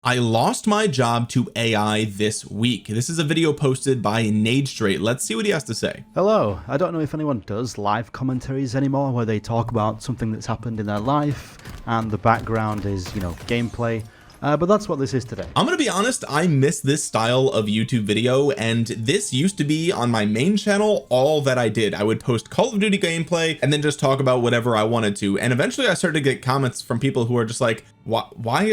I lost my job to AI this week. This is a video posted by Nadestraight. Let's see what he has to say. Hello. I don't know if anyone does live commentaries anymore where they talk about something that's happened in their life and the background is, gameplay. But that's what this is today. I'm gonna be honest, I miss this style of YouTube video, and this used to be on my main channel all that I did. I would post Call of Duty gameplay and then just talk about whatever I wanted to, and eventually I started to get comments from people who are just like, why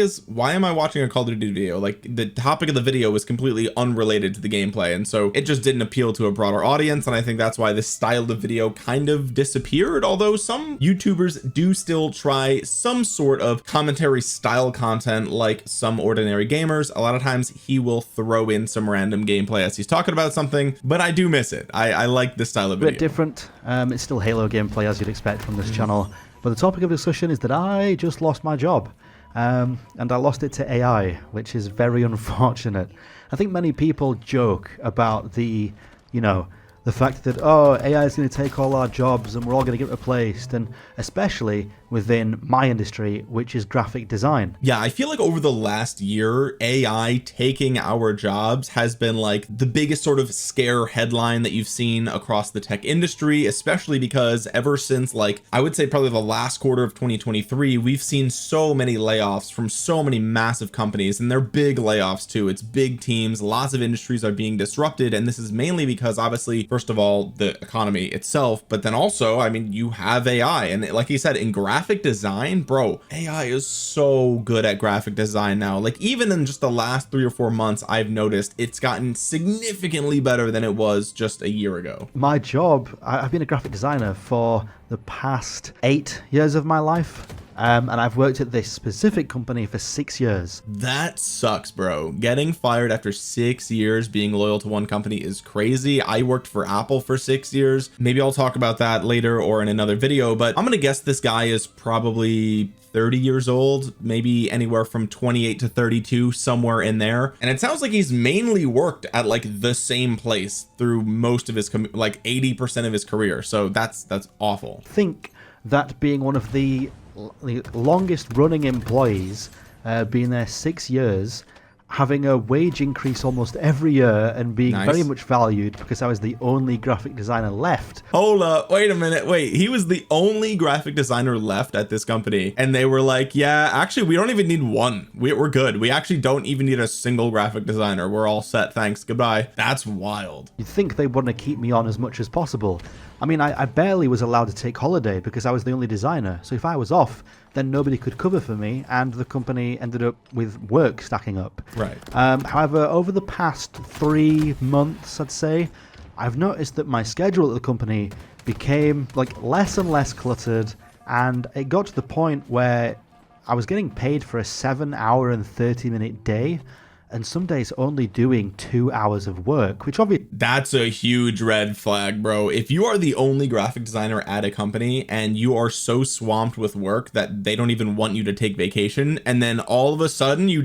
am I watching a Call of Duty video? Like, the topic of the video was completely unrelated to the gameplay, and so it just didn't appeal to a broader audience, and I think that's why this style of video kind of disappeared. Although some YouTubers do still try some sort of commentary style content, like some ordinary gamers. A lot of times he will throw in some random gameplay as he's talking about something, but I do miss it. I like this style of video. A bit different. It's still Halo gameplay as you'd expect from this channel, but the topic of discussion is that I just lost my job. And I lost it to AI, which is very unfortunate. I think many people joke about the fact that, oh, AI is going to take all our jobs and we're all going to get replaced, and especially within my industry, which is graphic design. Yeah, I feel like over the last year, AI taking our jobs has been like the biggest sort of scare headline that you've seen across the tech industry, especially because ever since, like, I would say probably the last quarter of 2023, we've seen so many layoffs from so many massive companies, and they're big layoffs too. It's big teams, lots of industries are being disrupted, and this is mainly because obviously, first of all, the economy itself, but then also, I mean, you have AI, and like you said, in graphic design, bro, AI is so good at graphic design now. Like, even in just the last 3 or 4 months, I've noticed it's gotten significantly better than it was just a year ago. My job, I've been a graphic designer for the past 8 years of my life. And I've worked at this specific company for 6 years. That sucks, bro. Getting fired after 6 years being loyal to one company is crazy. I worked for Apple for 6 years. Maybe I'll talk about that later or in another video, but I'm gonna guess this guy is probably 30 years old, maybe anywhere from 28 to 32, somewhere in there. And it sounds like he's mainly worked at like the same place through most of his, like 80% of his career. So that's awful. Think that being one of the longest running employees, being there 6 years, having a wage increase almost every year, and being very much valued because I was the only graphic designer left. Hold up, wait a minute, wait, he was the only graphic designer left at this company, and they were like, yeah, actually we don't even need one, we're good, we actually don't even need a single graphic designer, we're all set, thanks, goodbye. That's wild. You'd think they want to keep me on as much as possible. I mean, I barely was allowed to take holiday because I was the only designer, so if I was off, then nobody could cover for me, and the company ended up with work stacking up. Right. However, over the past 3 months, I'd say, I've noticed that my schedule at the company became like less and less cluttered, and it got to the point where I was getting paid for a 7-hour and 30-minute day, and some days only doing 2 hours of work, which obviously... That's a huge red flag, bro. If you are the only graphic designer at a company and you are so swamped with work that they don't even want you to take vacation, and then all of a sudden you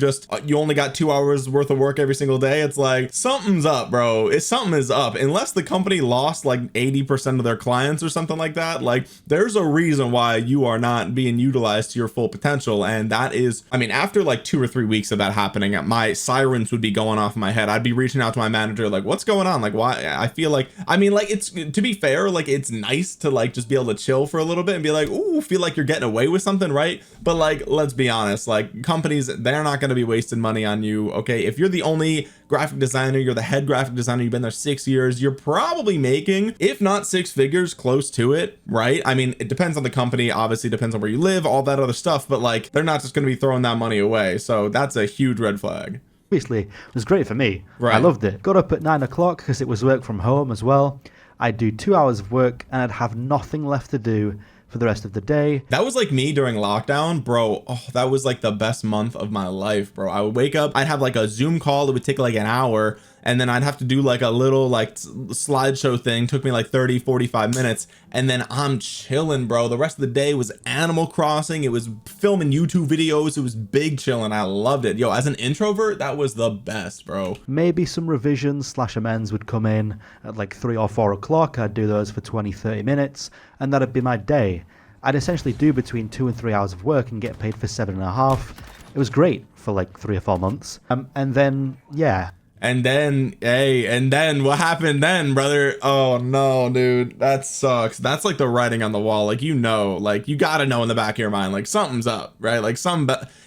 only got 2 hours worth of work every single day, it's like, something's up, bro. Something is up. Unless the company lost like 80% of their clients or something like that, like, there's a reason why you are not being utilized to your full potential. And that is, I mean, after like 2 or 3 weeks of that happening, my sirens would be going off in my head. I'd be reaching out to my manager like, what's going on? Like, why? I feel like, I mean, like, it's, to be fair, like, it's nice to like just be able to chill for a little bit and be like, ooh, feel like you're getting away with something, right? But like, let's be honest, like, companies, they're not going to be wasting money on you. Okay, if you're the only graphic designer, you're the head graphic designer, you've been there 6 years, you're probably making, if not 6 figures, close to it, right? I mean, it depends on the company, obviously depends on where you live, all that other stuff, but like, they're not just going to be throwing that money away. So that's a huge red flag. Obviously, it was great for me. Right. I loved it. Got up at 9 o'clock because it was work from home as well. I'd do 2 hours of work and I'd have nothing left to do for the rest of the day. That was like me during lockdown, bro. Oh, that was like the best month of my life, bro. I would wake up, I'd have like a Zoom call that would take like an hour, and then I'd have to do like a little like slideshow thing, took me like 30-45 minutes, and then I'm chilling, bro. The rest of the day was Animal Crossing, it was filming YouTube videos, it was big chilling. I loved it. Yo, as an introvert, that was the best, bro. Maybe some revisions / amends would come in at like 3 or 4 o'clock. I'd do those for 20-30 minutes, and that'd be my day. I'd essentially do between 2 and 3 hours of work and get paid for 7.5. It was great for like 3 or 4 months. And then, yeah. And then what happened then, brother? Oh no, dude, that sucks. That's like the writing on the wall. Like, like you gotta know in the back of your mind, like something's up, right? Like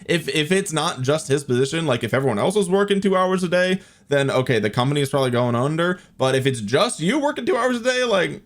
if it's not just his position, like if everyone else was working 2 hours a day, then okay, the company is probably going under. But if it's just you working 2 hours a day, like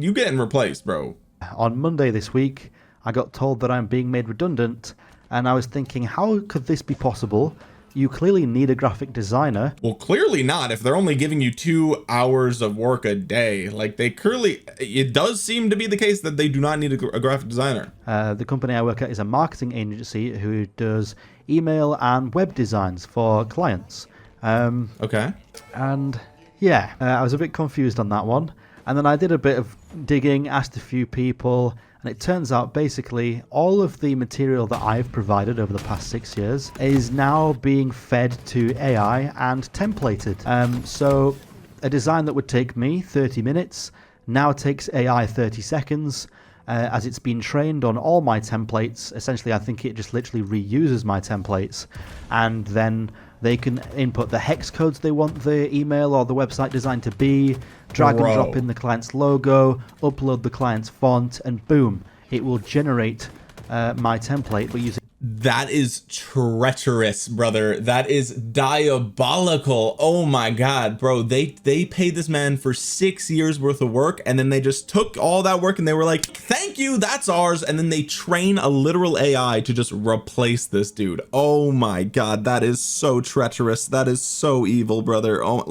you getting replaced, bro. On Monday this week, I got told that I'm being made redundant, and I was thinking, how could this be possible? You clearly need a graphic designer. Well, clearly not if they're only giving you 2 hours of work a day. Like it does seem to be the case that they do not need a graphic designer. The company I work at is a marketing agency who does email and web designs for clients. Okay. And yeah, I was a bit confused on that one. And then I did a bit of digging, asked a few people, and it turns out basically all of the material that I've provided over the past 6 years is now being fed to AI and templated. So a design that would take me 30 minutes now takes AI 30 seconds. As it's been trained on all my templates. Essentially, I think it just literally reuses my templates, and then they can input the hex codes they want the email or the website design to be, drag and drop in the client's logo, upload the client's font, and boom, it will generate my template. But using That is treacherous, brother. That is diabolical. Oh my God, bro. They paid this man for 6 years worth of work, and then they just took all that work and they were like, thank you, that's ours. And then they train a literal AI to just replace this dude. Oh my God, that is so treacherous. That is so evil, brother. Oh,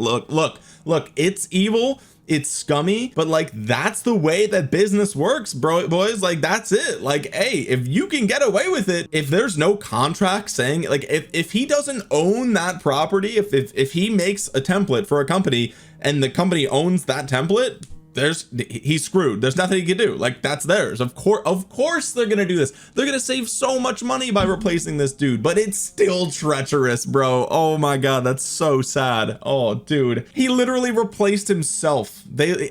look, it's evil. It's scummy, but like that's the way that business works, bro, boys. Like that's it. Like, hey, if you can get away with it, if there's no contract saying, like, if he doesn't own that property, if he makes a template for a company and the company owns that template, he's screwed. There's nothing he can do. Like, that's theirs. Of course they're gonna do this. They're gonna save so much money by replacing this dude, but it's still treacherous, bro. Oh my God, that's so sad. Oh dude, he literally replaced himself.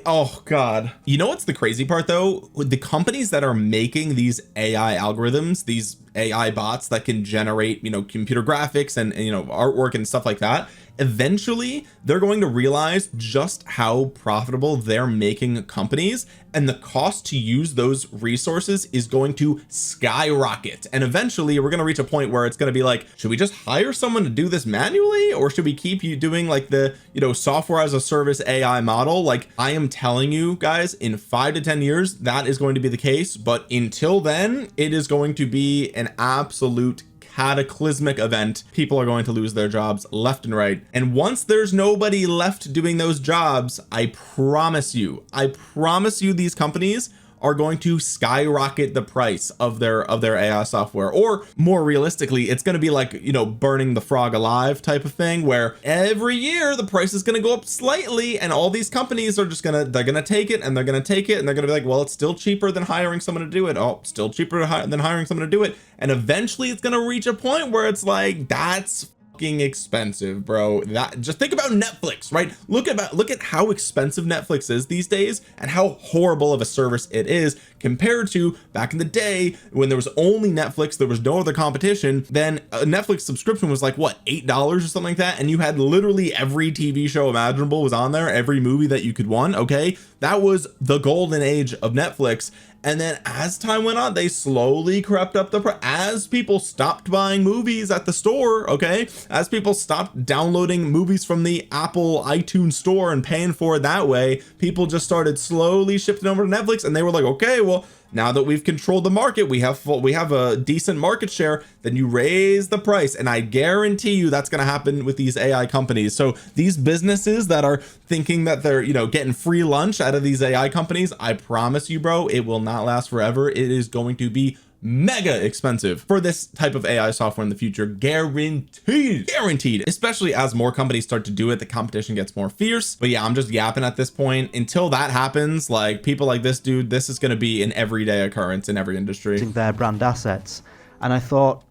Oh God. You know what's the crazy part though? With the companies that are making these AI algorithms, these AI bots that can generate, computer graphics and artwork and stuff like that, eventually they're going to realize just how profitable they're making companies, and the cost to use those resources is going to skyrocket. And eventually we're going to reach a point where it's going to be like, should we just hire someone to do this manually, or should we keep you doing like the software as a service AI model? Like, I am telling you guys, in 5 to 10 years that is going to be the case, but until then it is going to be an absolute cataclysmic event. People are going to lose their jobs left and right, and once there's nobody left doing those jobs, I promise you these companies are going to skyrocket the price of their AI software. Or more realistically, it's going to be like, burning the frog alive type of thing, where every year the price is going to go up slightly, and all these companies are just they're going to take it and they're going to take it, and they're going to be like, well, it's still cheaper than hiring someone to do it. Oh, still cheaper than hiring someone to do it. And eventually it's going to reach a point where it's like, that's expensive, bro. That, just think about Netflix, right? Look at how expensive Netflix is these days, and how horrible of a service it is compared to back in the day when there was only Netflix, there was no other competition. Then a Netflix subscription was like, what, $8 or something like that, and you had literally every TV show imaginable was on there, every movie that you could want. Okay, that was the golden age of Netflix. And then as time went on, they slowly crept up the price as people stopped buying movies at the store. Okay, as people stopped downloading movies from the Apple iTunes store and paying for it that way, people just started slowly shifting over to Netflix, and they were like, okay, well, now that we've controlled the market, we have a decent market share, then you raise the price. And I guarantee you that's going to happen with these AI companies. So these businesses that are thinking that they're, getting free lunch out of these AI companies, I promise you, bro, it will not last forever. It is going to be mega expensive for this type of AI software in the future, guaranteed, especially as more companies start to do it, the competition gets more fierce. But yeah, I'm just yapping at this point. Until that happens, like, people like this dude, this is going to be an everyday occurrence in every industry. Their brand assets. And I thought,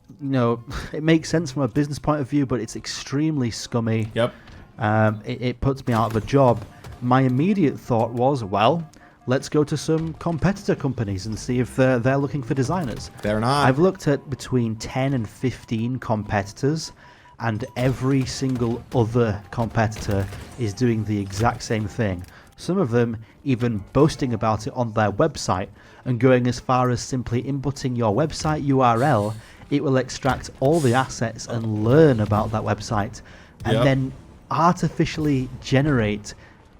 it makes sense from a business point of view, but it's extremely scummy. Yep. It puts me out of a job. My immediate thought was, well, let's go to some competitor companies and see if they're looking for designers. They're not. I've looked at between 10 and 15 competitors, and every single other competitor is doing the exact same thing. Some of them even boasting about it on their website and going as far as simply inputting your website URL. It will extract all the assets and learn about that website, and then artificially generate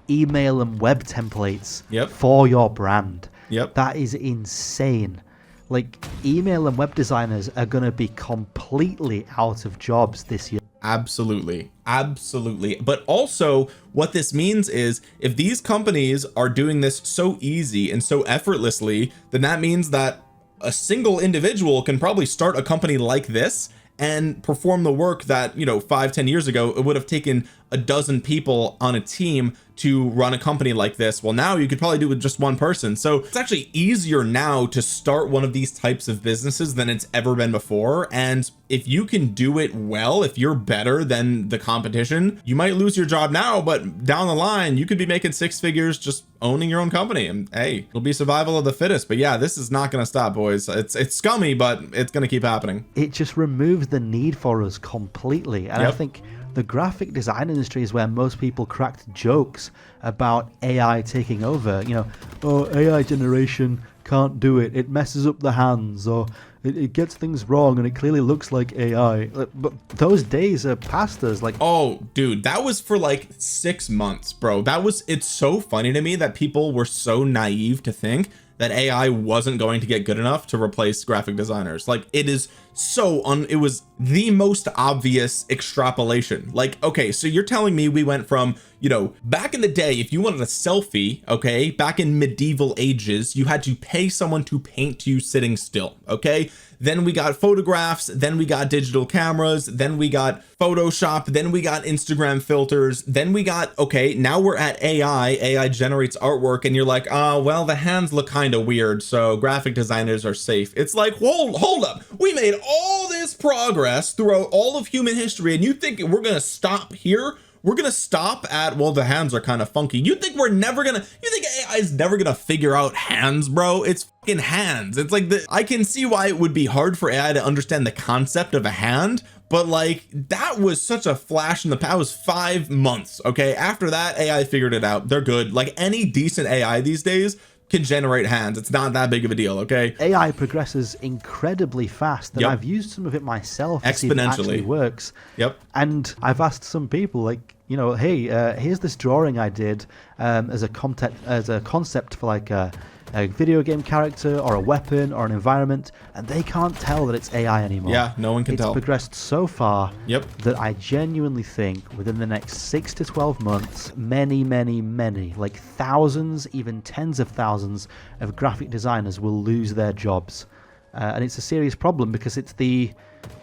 email and web templates for your brand. That is insane. Like, email and web designers are going to be completely out of jobs this year. Absolutely. But also what this means is if these companies are doing this so easy and so effortlessly, then that means that a single individual can probably start a company like this and perform the work that, 5-10 years ago, it would have taken a dozen people on a team to run a company like this. Well, now you could probably do it with just one person. So it's actually easier now to start one of these types of businesses than it's ever been before. And if you can do it well, if you're better than the competition, you might lose your job now, but down the line, you could be making 6 figures just owning your own company. And hey, it'll be survival of the fittest. But yeah, this is not going to stop, boys. It's scummy, but it's going to keep happening. It just removes the need for us completely. And I think the graphic design industry is where most people cracked jokes about AI taking over. Oh, AI generation can't do it. It messes up the hands, or it gets things wrong, and it clearly looks like AI. But those days are past us. Like, oh, dude, that was for like 6 months, bro. It's so funny to me that people were so naive to think that AI wasn't going to get good enough to replace graphic designers. Like, it is it was the most obvious extrapolation. Like, okay, so you're telling me we went from, back in the day, if you wanted a selfie, okay, back in medieval ages, you had to pay someone to paint you sitting still, okay? Then we got photographs, then we got digital cameras, then we got Photoshop, then we got Instagram filters, then we got, okay, now we're at AI generates artwork, and you're like, well, the hands look kind of weird, so graphic designers are safe. It's like, hold up, we made all this progress throughout all of human history, and you think we're gonna stop here? We're gonna stop at, well, the hands are kind of funky. You think AI is never gonna figure out hands, bro? It's fucking hands. It's like, I can see why it would be hard for AI to understand the concept of a hand, but like, that was such a flash in the past. It was 5 months, okay? After that, AI figured it out. They're good. Like, any decent AI these days can generate hands. It's not that big of a deal, okay? AI progresses incredibly fast, and I've used some of it myself to see if it actually works. And I've asked some people, like, hey, here's this drawing I did as a concept for like a video game character or a weapon or an environment, and they can't tell that it's AI anymore. Yeah, no one can tell. It's progressed so far that I genuinely think within the next 6 to 12 months, many, like thousands, even tens of thousands of graphic designers will lose their jobs. And it's a serious problem because it's the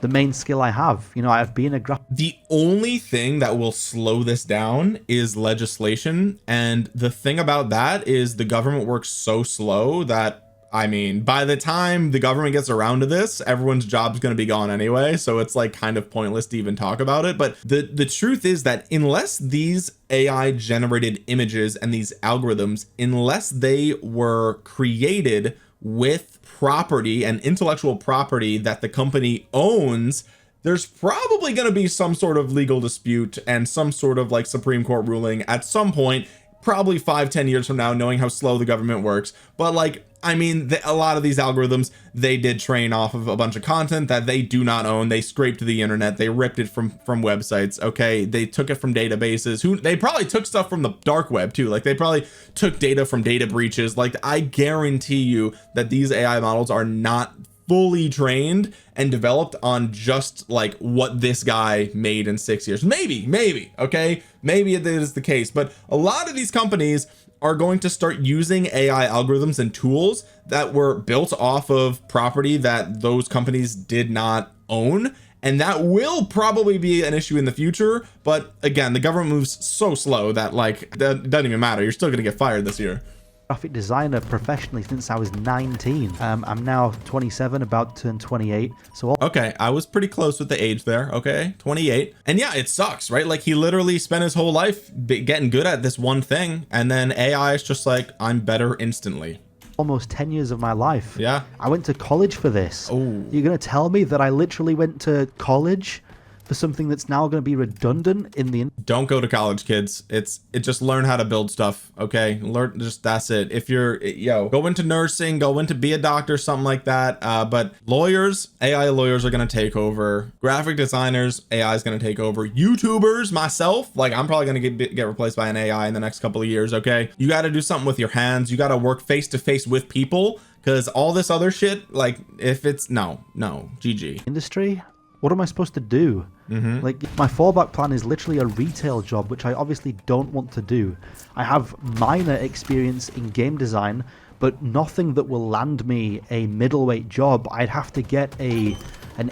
main skill I have. I've been a graphic. The only thing that will slow this down is legislation. And the thing about that is the government works so slow that, by the time the government gets around to this, everyone's job's going to be gone anyway. So it's like kind of pointless to even talk about it. But the truth is that unless these AI generated images and these algorithms, unless they were created with property and intellectual property that the company owns, there's probably going to be some sort of legal dispute and some sort of like Supreme Court ruling at some point, probably 5-10 years from now, knowing how slow the government works. But like, a lot of these algorithms, they did train off of a bunch of content that they do not own. They scraped the internet. They ripped it from websites. Okay. They took it from databases. They probably took stuff from the dark web too. Like, they probably took data from data breaches. Like, I guarantee you that these AI models are not fully trained and developed on just like what this guy made in 6 years. Maybe, okay, maybe it is the case, but a lot of these companies are going to start using AI algorithms and tools that were built off of property that those companies did not own, and that will probably be an issue in the future. But again, the government moves so slow that like that doesn't even matter. You're still going to get fired this year. graphic designer professionally since I was 19. I'm now 27, about to turn 28. So okay, I was pretty close with the age there. Okay, 28. And yeah, it sucks, right? Like he literally spent his whole life getting good at this one thing, and then AI is just like, I'm better instantly. almost 10 years of my life. Yeah. I went to college for this. Oh. You're going to tell me that I literally went to college for something that's now going to be redundant in the... Don't go to college, kids. It just learn how to build stuff. Okay, learn, just that's it. If you're go into nursing, go into be a doctor, something like that. But lawyers, AI lawyers are going to take over. Graphic designers, AI is going to take over. YouTubers, myself, like I'm probably going to get replaced by an AI in the next couple of years. Okay, you got to do something with your hands. You got to work face to face with people, because all this other shit, like if it's no GG industry, what am I supposed to do? Like, my fallback plan is literally a retail job, which I obviously don't want to do. I have minor experience in game design, but nothing that will land me a middleweight job. I'd have to get an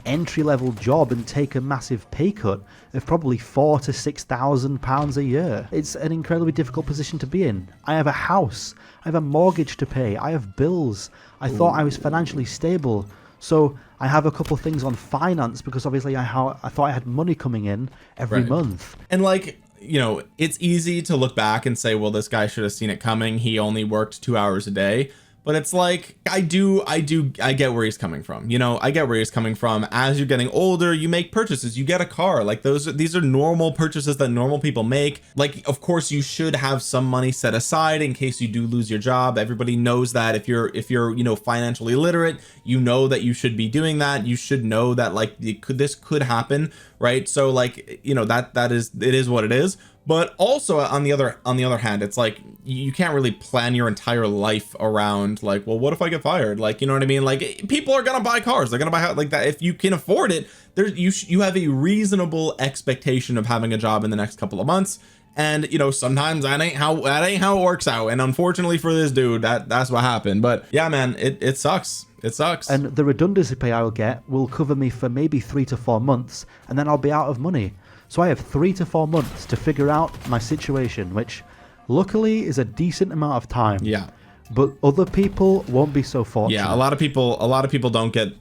entry-level job and take a massive pay cut of probably £4,000 to £6,000 a year. It's an incredibly difficult position to be in. I have a house, I have a mortgage to pay, I have bills. I thought I was financially stable. So I have a couple things on finance because obviously I thought I had money coming in every month. And like, you know, it's easy to look back and say, well, this guy should have seen it coming. He only worked 2 hours a day. But it's like, I get where he's coming from. You know, I get where he's coming from. As you're getting older, you make purchases, you get a car. Like these are normal purchases that normal people make. Like, of course, you should have some money set aside in case you do lose your job. Everybody knows that. If you're, you know, financially literate, you know that you should be doing that. You should know that like this could happen, right? So like, you know, it is what it is. But also on the other hand, it's like you can't really plan your entire life around like, well, what if I get fired? Like, you know what I mean? Like people are gonna buy cars, they're gonna buy like that. If you can afford it, you have a reasonable expectation of having a job in the next couple of months. And you know, sometimes that ain't how it works out. And unfortunately for this dude, that's what happened. But yeah, man, it sucks. It sucks. And the redundancy pay I'll get will cover me for maybe 3 to 4 months, and then I'll be out of money. So I have 3 to 4 months to figure out my situation, which luckily is a decent amount of time. Yeah. But other people won't be so fortunate. Yeah, a lot of people don't get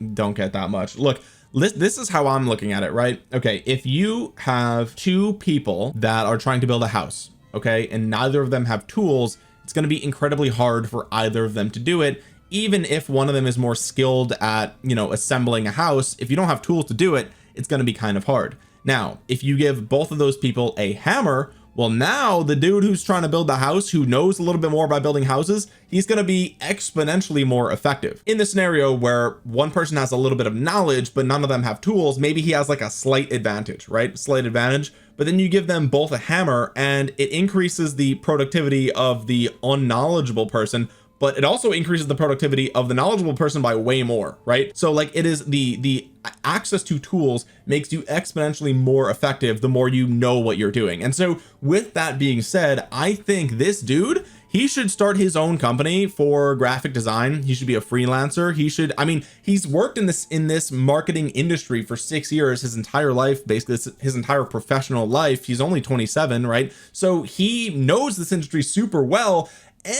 that much. Look, this is how I'm looking at it, right? Okay, if you have 2 people that are trying to build a house, okay, and neither of them have tools, it's going to be incredibly hard for either of them to do it. Even if one of them is more skilled at, you know, assembling a house, if you don't have tools to do it, it's going to be kind of hard. Now, if you give both of those people a hammer, well, now the dude who's trying to build the house, who knows a little bit more about building houses, he's going to be exponentially more effective. In the scenario where one person has a little bit of knowledge, but none of them have tools, maybe he has like a slight advantage, right? Slight advantage. But then you give them both a hammer and it increases the productivity of the unknowledgeable person, but it also increases the productivity of the knowledgeable person by way more, right? So like it is the access to tools makes you exponentially more effective the more you know what you're doing. And so with that being said, I think this dude, he should start his own company for graphic design. He should be a freelancer. He should, I mean, he's worked in this marketing industry for 6 years, his entire life, basically his entire professional life. He's only 27, right? So he knows this industry super well.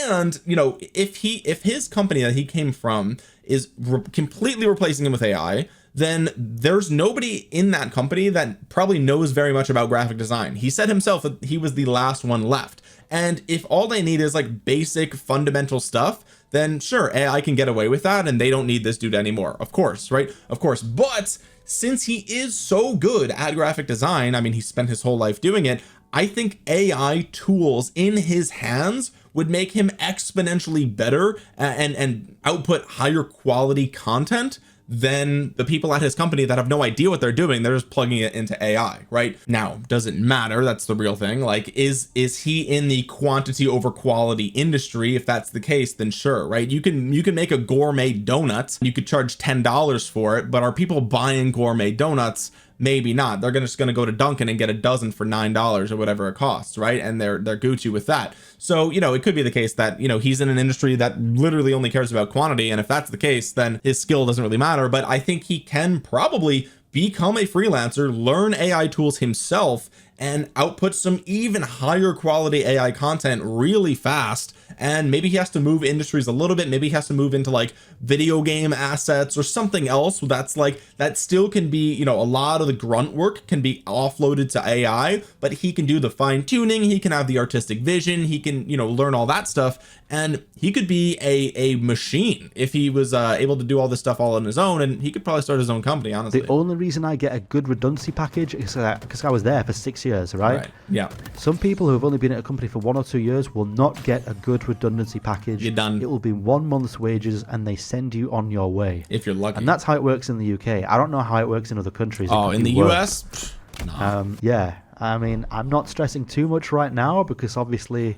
And you know, if his company that he came from is completely replacing him with AI, then there's nobody in that company that probably knows very much about graphic design. He said himself that he was the last one left. And if all they need is like basic fundamental stuff, then sure, AI can get away with that and they don't need this dude anymore. Of course, right? Of course. But since he is so good at graphic design, I mean, he spent his whole life doing it, I think AI tools in his hands would make him exponentially better and output higher quality content than the people at his company that have no idea what they're doing. They're just plugging it into AI, right? Now, does it matter? That's the real thing. Like, is he in the quantity over quality industry? If that's the case, then sure, right? You can make a gourmet donut. You could charge $10 for it, but are people buying gourmet donuts? Maybe not. They're just going to go to Dunkin' and get a dozen for $9 or whatever it costs, right? And they're Gucci with that. So, you know, it could be the case that, you know, he's in an industry that literally only cares about quantity. And if that's the case, then his skill doesn't really matter. But I think he can probably become a freelancer, learn AI tools himself, and output some even higher quality AI content really fast. And maybe he has to move industries a little bit. Maybe he has to move into like video game assets or something else that's like, that still can be, you know, a lot of the grunt work can be offloaded to AI, but he can do the fine tuning. He can have the artistic vision. He can, you know, learn all that stuff. And he could be a machine if he was able to do all this stuff all on his own, and he could probably start his own company, honestly. The only reason I get a good redundancy package is because I was there for 6 years, right? Yeah. Some people who have only been at a company for 1 or 2 years will not get a good redundancy package. You're done. It will be 1 month's wages, and they send you on your way. If you're lucky. And that's how it works in the UK. I don't know how it works in other countries. Oh, in the US? Pff, no. Yeah. I mean, I'm not stressing too much right now because obviously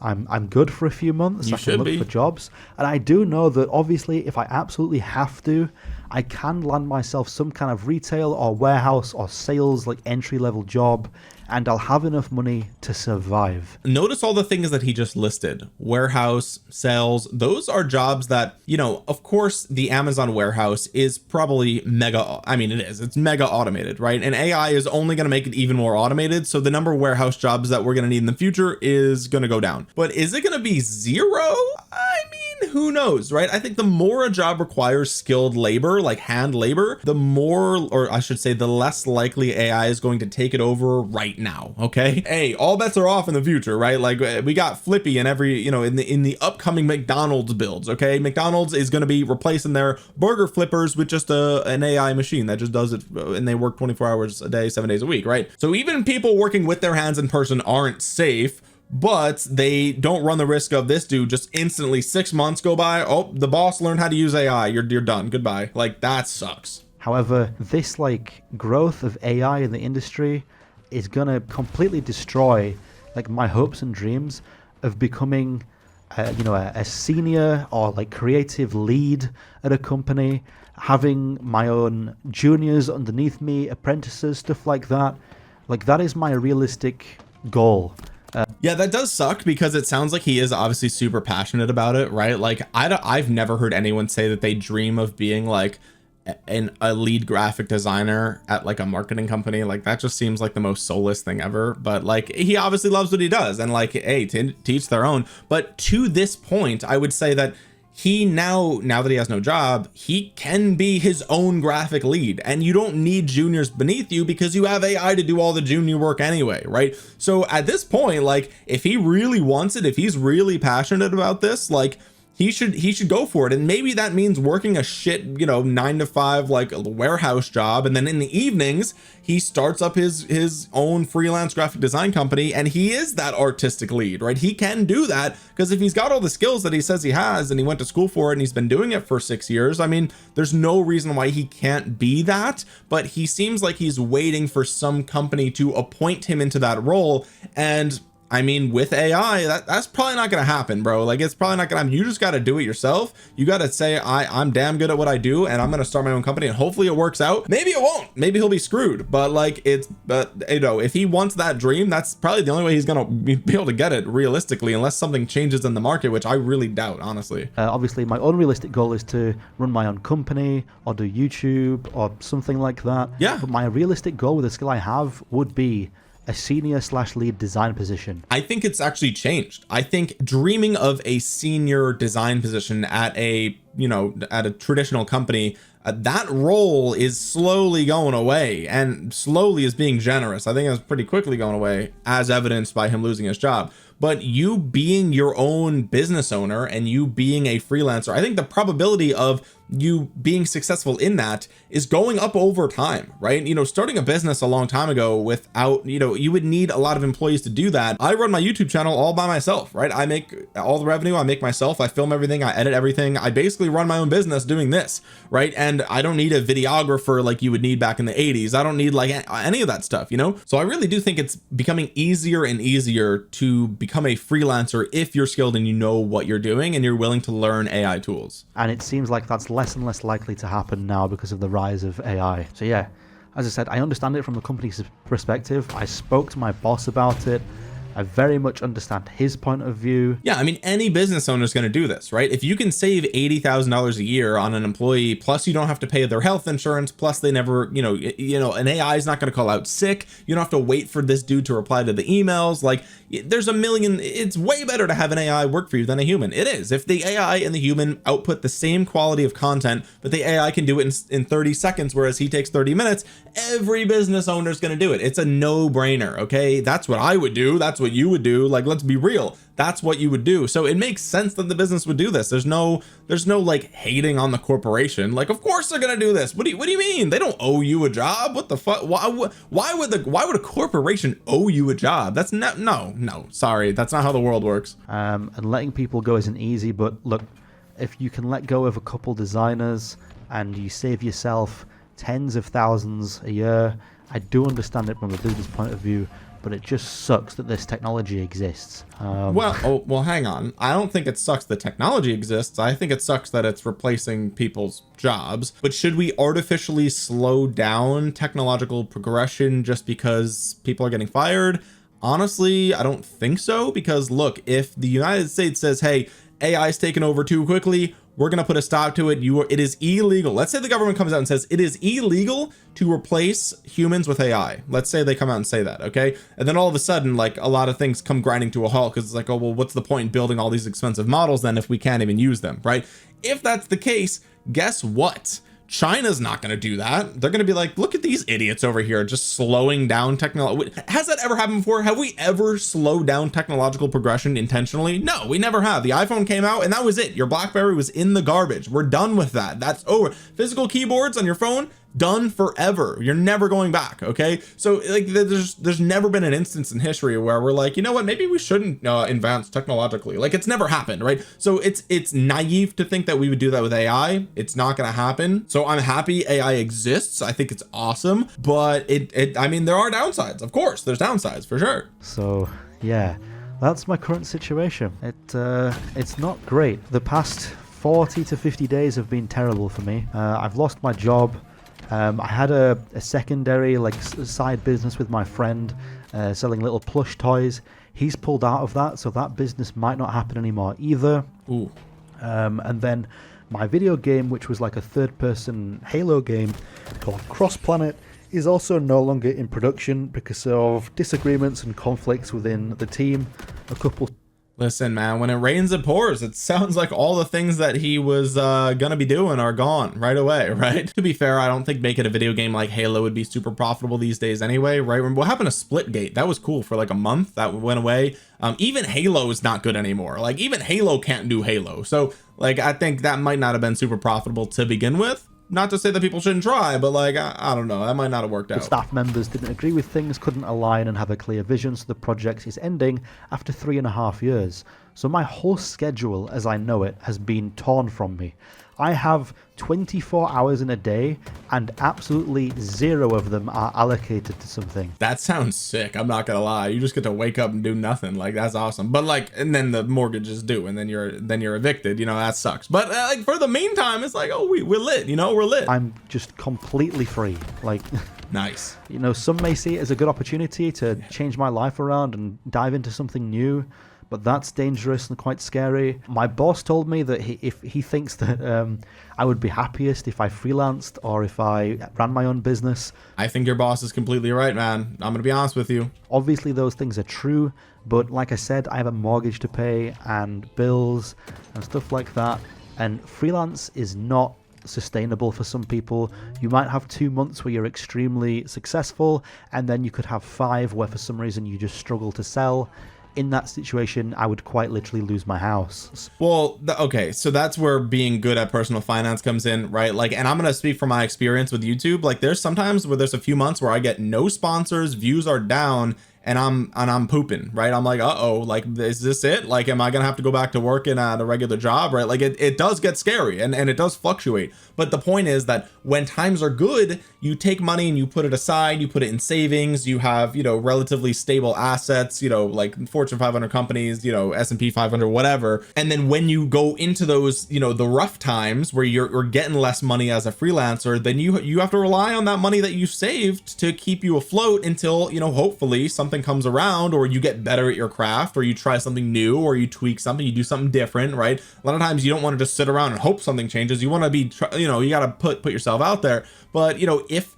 I'm good for a few months. You I can should look be. for jobs. And I do know that obviously if I absolutely have to, I can land myself some kind of retail or warehouse or sales like entry level job, and I'll have enough money to survive. Notice all the things that he just listed: warehouse, sales. Those are jobs that, you know, of course the Amazon warehouse is probably mega, I mean, it's mega automated, right? And AI is only going to make it even more automated. So the number of warehouse jobs that we're going to need in the future is going to go down. But is it going to be zero? I mean, who knows, right? I think the more a job requires skilled labor, like hand labor, the more, or I should say, the less likely AI is going to take it over right now. Okay. Hey, all bets are off in the future, right? Like we got Flippy in every, you know, in the upcoming McDonald's builds. Okay. McDonald's is going to be replacing their burger flippers with just an AI machine that just does it, and they work 24 hours a day, 7 days a week, right? So even people working with their hands in person aren't safe, but they don't run the risk of this dude just instantly 6 months go by. Oh, the boss learned how to use AI. You're done. Goodbye. Like, that sucks. However, this like growth of AI in the industry is gonna completely destroy like my hopes and dreams of becoming you know, a senior or like creative lead at a company, having my own juniors underneath me, apprentices, stuff like that. Like, that is my realistic goal. Yeah, that does suck because it sounds like he is obviously super passionate about it, right? Like I've never heard anyone say that they dream of being like a lead graphic designer at like a marketing company. Like, that just seems like the most soulless thing ever. But like, he obviously loves what he does, and like, hey, to each their own. But to this point, I would say that he now that he has no job, he can be his own graphic lead, and you don't need juniors beneath you because you have AI to do all the junior work anyway, right? So at this point, like, if he really wants it, if he's really passionate about this, like, he should go for it. And maybe that means working a shit, you know, 9 to 5 like a warehouse job, and then in the evenings he starts up his own freelance graphic design company, and he is that artistic lead, right? He can do that because if he's got all the skills that he says he has, and he went to school for it, and he's been doing it for 6 years, I mean, there's no reason why he can't be that. But he seems like he's waiting for some company to appoint him into that role. And I mean, with AI, that's probably not gonna happen, bro. Like, it's probably not gonna happen. You just gotta do it yourself. You gotta say, I'm damn good at what I do, and I'm gonna start my own company, and hopefully it works out. Maybe it won't. Maybe he'll be screwed. But like, but you know, if he wants that dream, that's probably the only way he's gonna be able to get it realistically, unless something changes in the market, which I really doubt, honestly. Obviously, my unrealistic goal is to run my own company or do YouTube or something like that. Yeah. But my realistic goal with the skill I have would be a senior/lead design position. I think it's actually changed. I think dreaming of a senior design position at a, you know, at a traditional company, that role is slowly going away, and slowly is being generous. I think it's pretty quickly going away, as evidenced by him losing his job. But you being your own business owner and you being a freelancer, I think the probability of you being successful in that is going up over time, right? You know, starting a business a long time ago without, you know, you would need a lot of employees to do that. I run my YouTube channel all by myself, right? I make all the revenue, I make myself, I film everything, I edit everything. I basically run my own business doing this, right? And I don't need a videographer like you would need back in the 80s. I don't need like any of that stuff, you know? So I really do think it's becoming easier and easier to become a freelancer if you're skilled and you know what you're doing and you're willing to learn AI tools. And it seems like that's less and less likely to happen now because of the rise of AI. So yeah, as I said, I understand it from the company's perspective. I spoke to my boss about it, I very much understand his point of view. Yeah, I mean, any business owner is going to do this, right? If you can save $80,000 a year on an employee, plus you don't have to pay their health insurance, plus they never, an AI is not going to call out sick. You don't have to wait for this dude to reply to the emails. Like, there's a million. It's way better to have an AI work for you than a human. It is. If the AI and the human output the same quality of content, but the AI can do it in 30 seconds, whereas he takes 30 minutes, every business owner is going to do it. It's a no-brainer. Okay, that's what I would do. That's what you would do. Like, let's be real. That's what you would do. So it makes sense that the business would do this. There's no like hating on the corporation. Like, of course they're gonna do this. What do you mean? They don't owe you a job. What the fuck? Why would a corporation owe you a job? That's not, no, sorry, that's not how the world works. And letting people go isn't easy, but look, if you can let go of a couple designers and you save yourself tens of thousands a year, I do understand it from the business point of view, but it just sucks that this technology exists. Well, hang on. I don't think it sucks that technology exists. I think it sucks that it's replacing people's jobs. But should we artificially slow down technological progression just because people are getting fired? Honestly, I don't think so, because look, if the United States says, hey, AI is taking over too quickly, we're going to put a stop to it. It is illegal. Let's say the government comes out and says it is illegal to replace humans with AI. Let's say they come out and say that. Okay. And then all of a sudden, like, a lot of things come grinding to a halt, because it's like, oh, well, what's the point in building all these expensive models then if we can't even use them? Right. If that's the case, guess what? China's not going to do that. They're going to be like, look at these idiots over here just slowing down technology. Has that ever happened before? Have we ever slowed down technological progression intentionally? No, we never have. The iPhone came out and that was it. Your BlackBerry was in the garbage. We're done with that. That's over. Physical keyboards on your phone, done forever. You're never going back. Okay. So like, there's never been an instance in history where we're like, you know what, maybe we shouldn't advance technologically. Like, it's never happened. Right. So it's naive to think that we would do that with AI. It's not going to happen. So I'm happy AI exists. I think it's awesome, but I mean, there are downsides. Of course there's downsides for sure. So yeah, that's my current situation. It's not great. The past 40 to 50 days have been terrible for me. I've lost my job. I had a secondary side business with my friend selling little plush toys. He's pulled out of that, so that business might not happen anymore either. Ooh. And then my video game, which was like a third-person Halo game called Cross Planet, is also no longer in production because of disagreements and conflicts within the team. Listen, man, when it rains, it pours. It sounds like all the things that he was gonna be doing are gone right away, right? To be fair, I don't think making a video game like Halo would be super profitable these days anyway, right? What happened to Splitgate? That was cool for like a month. That went away. Even Halo is not good anymore. Like, even Halo can't do Halo. So, like, I think that might not have been super profitable to begin with. Not to say that people shouldn't try, but like, I don't know, that might not have worked out. The staff members didn't agree with things, couldn't align and have a clear vision, so the project is ending after 3.5 years. So my whole schedule, as I know it, has been torn from me. I have 24 hours in a day, and absolutely 0 of them are allocated to something. That sounds sick. I'm not gonna lie. You just get to wake up and do nothing. Like, that's awesome. But like, and then the mortgage is due, and then you're evicted. You know, that sucks. But like, for the meantime, it's like, oh, we're lit. You know, we're lit. I'm just completely free. Like, nice. You know, some may see it as a good opportunity to change my life around and dive into something new, but that's dangerous and quite scary. My boss told me that if he thinks that I would be happiest if I freelanced or if I ran my own business. I think your boss is completely right, man. I'm gonna be honest with you. Obviously those things are true, but like I said, I have a mortgage to pay and bills and stuff like that, and freelance is not sustainable for some people. You might have 2 months where you're extremely successful, and then you could have 5 where for some reason you just struggle to sell. In that situation, I would quite literally lose my house. Well, okay, so that's where being good at personal finance comes in, right? Like, and I'm gonna speak from my experience with YouTube. Like, there's sometimes where there's a few months where I get no sponsors, views are down, and I'm pooping, right? I'm like, uh-oh, like, is this it? Like, am I gonna have to go back to working at a regular job, right? Like, it does get scary, and it does fluctuate. But the point is that when times are good, you take money and you put it aside, you put it in savings, you have, you know, relatively stable assets, you know, like Fortune 500 companies, you know, S&P 500, whatever. And then when you go into those, you know, the rough times where you're getting less money as a freelancer, then you have to rely on that money that you saved to keep you afloat until, you know, hopefully something something comes around, or you get better at your craft, or you try something new, or you tweak something, you do something different, right? A lot of times you don't want to just sit around and hope something changes. You want to be, you know, you got to put yourself out there. But, you know, if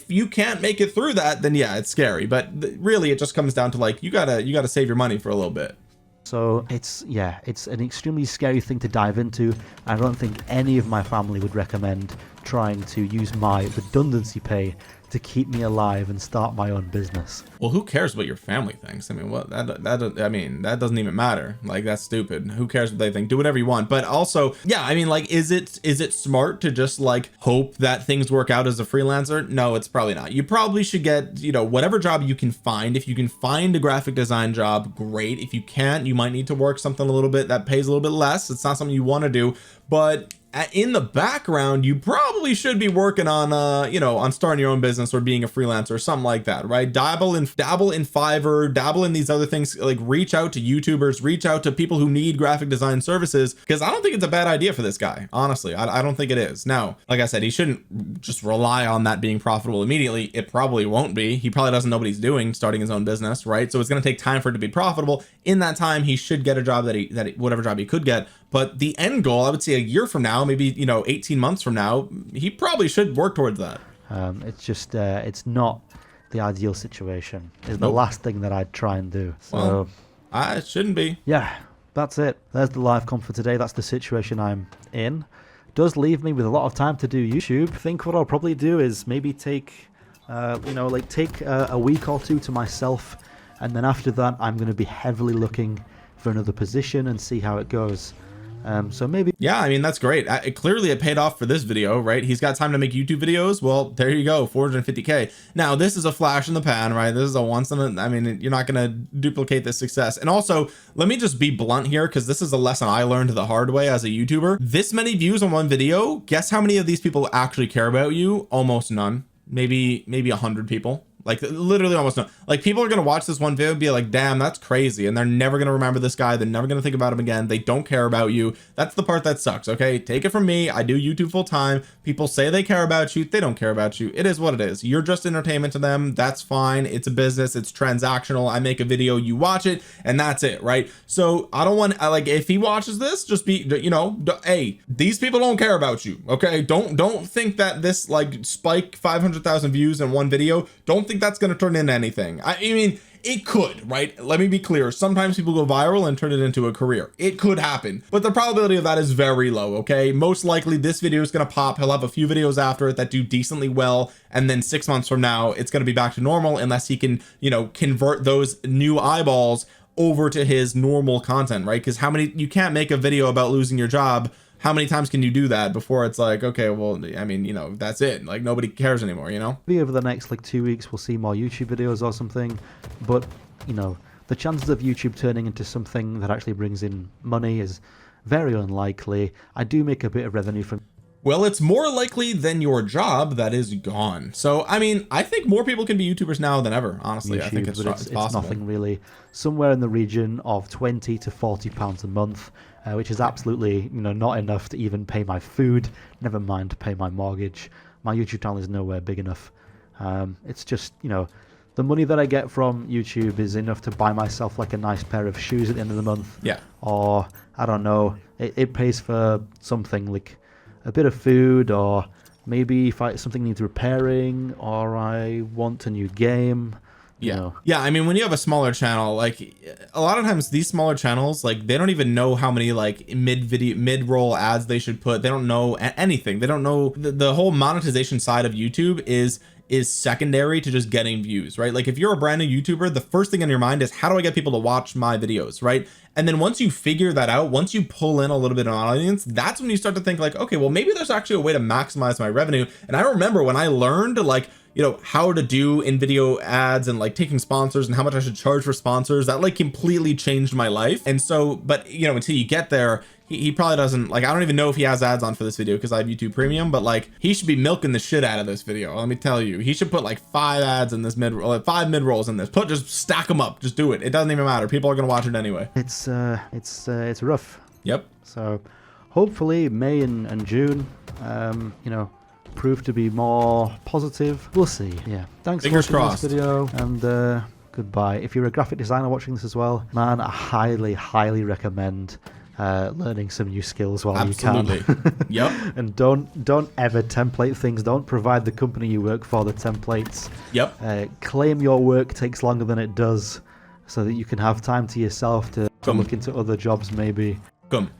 you can't make it through that, then yeah, it's scary. But really, it just comes down to like, you gotta save your money for a little bit. So it's an extremely scary thing to dive into. I don't think any of my family would recommend trying to use my redundancy pay to keep me alive and start my own business. Well, who cares what your family thinks? I mean, what I mean, that doesn't even matter. Like, that's stupid. Who cares what they think? Do whatever you want. But also, yeah, I mean, like, is it smart to just like hope that things work out as a freelancer? No, it's probably not. You probably should get, you know, whatever job you can find. If you can find a graphic design job, great. If you can't, you might need to work something a little bit that pays a little bit less. It's not something you want to do, but in the background, you probably should be working on, you know, on starting your own business or being a freelancer or something like that, right? Dabble in Fiverr, dabble in these other things, like reach out to YouTubers, reach out to people who need graphic design services, because I don't think it's a bad idea for this guy. Honestly, I don't think it is. Now, like I said, he shouldn't just rely on that being profitable immediately. It probably won't be. He probably doesn't know what he's doing starting his own business, right? So it's going to take time for it to be profitable. In that time, he should get a job whatever job he could get. But the end goal, I would say a year from now, maybe, you know, 18 months from now, he probably should work towards that. It's just, it's not the ideal situation. It's the last thing that I'd try and do. So, well, it shouldn't be. Yeah, that's it. There's the live comp for today. That's the situation I'm in. Does leave me with a lot of time to do YouTube. I think what I'll probably do is maybe take, you know, like take a week or two to myself. And then after that, I'm going to be heavily looking for another position and see how it goes. So maybe, yeah, I mean, that's great. Clearly it paid off for this video, right? He's got time to make YouTube videos. Well, there you go, 450K. Now, this is a flash in the pan, right? This is a once in a, I mean, you're not going to duplicate this success. And also, let me just be blunt here, because this is a lesson I learned the hard way as a YouTuber. This many views on one video, guess how many of these people actually care about you? Almost none. Maybe 100 people. Like, literally almost no. Like, people are going to watch this one video and be like, damn, that's crazy. And they're never going to remember this guy. They're never going to think about him again. They don't care about you. That's the part that sucks, okay? Take it from me. I do YouTube full time. People say they care about you. They don't care about you. It is what it is. You're just entertainment to them. That's fine. It's a business. It's transactional. I make a video, you watch it, and that's it, right? So I don't want, like, if he watches this, just be, you know, hey, these people don't care about you, okay? Don't think that this, like, spike 500,000 views in one video, don't think that's going to turn into anything. I mean, it could, right? Let me be clear. Sometimes people go viral and turn it into a career. It could happen, but the probability of that is very low, okay? Most likely this video is going to pop. He'll have a few videos after it that do decently well, and then 6 months from now, it's going to be back to normal unless he can, you know, convert those new eyeballs over to his normal content, right? Because you can't make a video about losing your job. How many times can you do that before it's like, okay, well, I mean, you know, that's it. Like, nobody cares anymore, you know? Maybe over the next, like, 2 weeks, we'll see more YouTube videos or something. But, you know, the chances of YouTube turning into something that actually brings in money is very unlikely. I do make a bit of revenue from... Well, it's more likely than your job that is gone. So, I mean, I think more people can be YouTubers now than ever, honestly. YouTube, I think it's possible. It's nothing really. Somewhere in the region of 20 to 40 pounds a month, which is absolutely, you know, not enough to even pay my food, never mind to pay my mortgage. My YouTube channel is nowhere big enough. It's just, you know, the money that I get from YouTube is enough to buy myself like a nice pair of shoes at the end of the month. Yeah. Or, I don't know, it pays for something like a bit of food, or maybe if something needs repairing, or I want a new game. Yeah. You know. Yeah. I mean, when you have a smaller channel, like a lot of times these smaller channels, like they don't even know how many like mid-roll ads they should put. They don't know anything. They don't know the whole monetization side of YouTube is secondary to just getting views, right? Like if you're a brand new YouTuber, the first thing in your mind is, how do I get people to watch my videos, right? And then once you figure that out, once you pull in a little bit of an audience, that's when you start to think like, okay, well, maybe there's actually a way to maximize my revenue. And I remember when I learned like, you know, how to do in video ads and like taking sponsors and how much I should charge for sponsors, that like completely changed my life. And so, but you know, until you get there, he probably doesn't, like, I don't even know if he has ads on for this video because I have YouTube Premium, but like he should be milking the shit out of this video. Let me tell you, he should put like 5 ads in this like 5 mid rolls in this. Just stack them up, just do it. It doesn't even matter. People are gonna watch it anyway. It's rough. Yep. So hopefully May and June, you know, prove to be more positive. We'll see. Yeah. Thanks Fingers for watching crossed. this video, and goodbye. If you're a graphic designer watching this as well, man, I highly recommend learning some new skills while Absolutely. you can. Yep. And don't ever template things. Don't provide the company you work for the templates. Yep. Claim your work takes longer than it does, so that you can have time to yourself to look into other jobs maybe.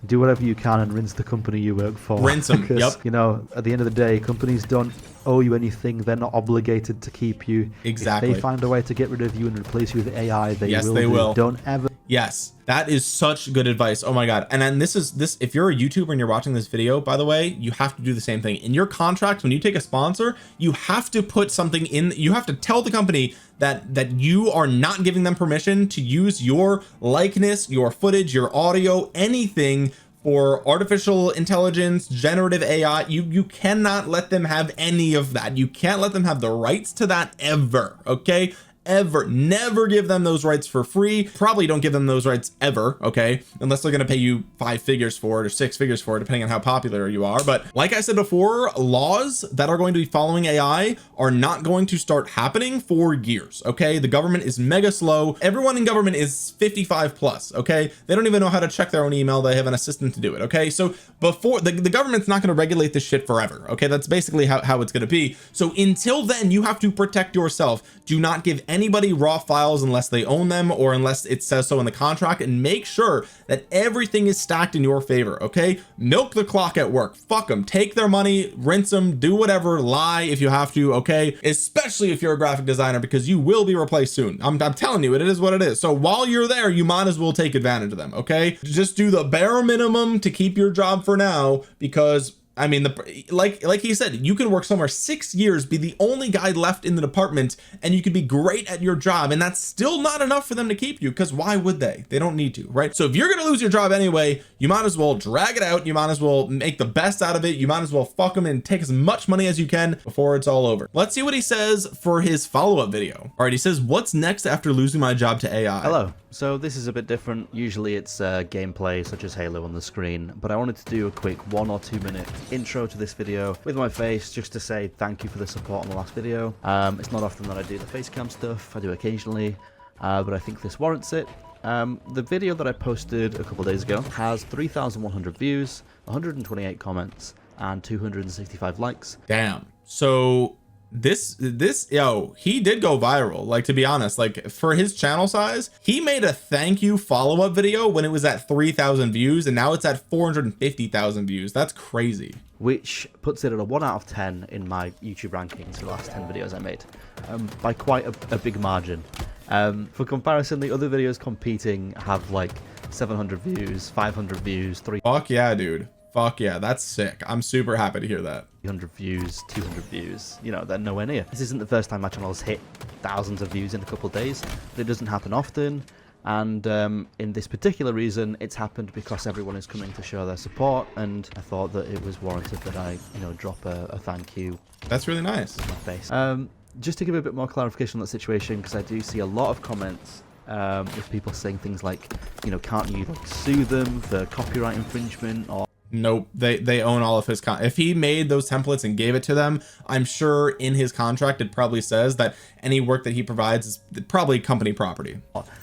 Do whatever you can and rinse the company you work for. Rinse them. Because, Yep. you know, at the end of the day, companies don't owe you anything. They're not obligated to keep you. Exactly. If they find a way to get rid of you and replace you with AI, they Yes, will. they will. Don't ever. Yes, that is such good advice. Oh my God. And then this, if you're a YouTuber and you're watching this video, by the way, you have to do the same thing. In your contract, when you take a sponsor, you have to put something in, you have to tell the company that you are not giving them permission to use your likeness, your footage, your audio, anything for artificial intelligence, generative AI. You cannot let them have any of that. You can't let them have the rights to that ever. Okay. Ever. Never give them those rights for free. Probably don't give them those rights ever, okay, unless they're going to pay you 5 figures for it or 6 figures for it, depending on how popular you are. But like I said before, laws that are going to be following AI are not going to start happening for years. Okay, the government is mega slow. Everyone in government is 55 plus. Okay, they don't even know how to check their own email. They have an assistant to do it. Okay, so before the government's not going to regulate this shit forever. Okay, that's basically how it's going to be. So until then, you have to protect yourself. Do not give anybody raw files unless they own them or unless it says so in the contract, and make sure that everything is stacked in your favor. Okay, milk the clock at work. Fuck them, take their money, rinse them, do whatever, lie if you have to. Okay, especially if you're a graphic designer, because you will be replaced soon. I'm telling you, it is what it is. So while you're there, you might as well take advantage of them. Okay, just do the bare minimum to keep your job for now, because I mean, like he said, you can work somewhere 6 years, be the only guy left in the department, and you could be great at your job, and that's still not enough for them to keep you, because why would they? They don't need to, right? So if you're gonna lose your job anyway, you might as well drag it out. You might as well make the best out of it. You might as well fuck them and take as much money as you can before it's all over. Let's see what he says for his follow-up video. All right, he says, what's next after losing my job to AI? Hello. So this is a bit different. Usually it's gameplay such as Halo on the screen, but I wanted to do a quick 1 or 2 minute intro to this video with my face, just to say thank you for the support on the last video. It's not often that I do the face cam stuff. I do occasionally, but I think this warrants it. The video that I posted a couple days ago has 3,100 views, 128 comments, and 265 likes. Damn. So this he did go viral. Like, to be honest, like for his channel size, he made a thank you follow-up video when it was at 3,000 views, and now it's at 450,000 views. That's crazy, which puts it at a 1 out of 10 in my YouTube rankings for the last 10 videos I made, by quite a big margin. For comparison, the other videos competing have like 700 views, 500 views, 300 fuck yeah, dude. Fuck yeah, that's sick. I'm super happy to hear that. 300 views, 200 views, you know, they're nowhere near. This isn't the first time my channel has hit thousands of views in a couple of days, but it doesn't happen often. And in this particular reason, it's happened because everyone is coming to show their support, and I thought that it was warranted that I, you know, drop a thank you. That's really nice. On my face. Just to give a bit more clarification on the situation, because I do see a lot of comments with people saying things like, you know, can't you like sue them for copyright infringement, or nope, they own all of his if he made those templates and gave it to them, I'm sure in his contract it probably says that any work that he provides is probably company property.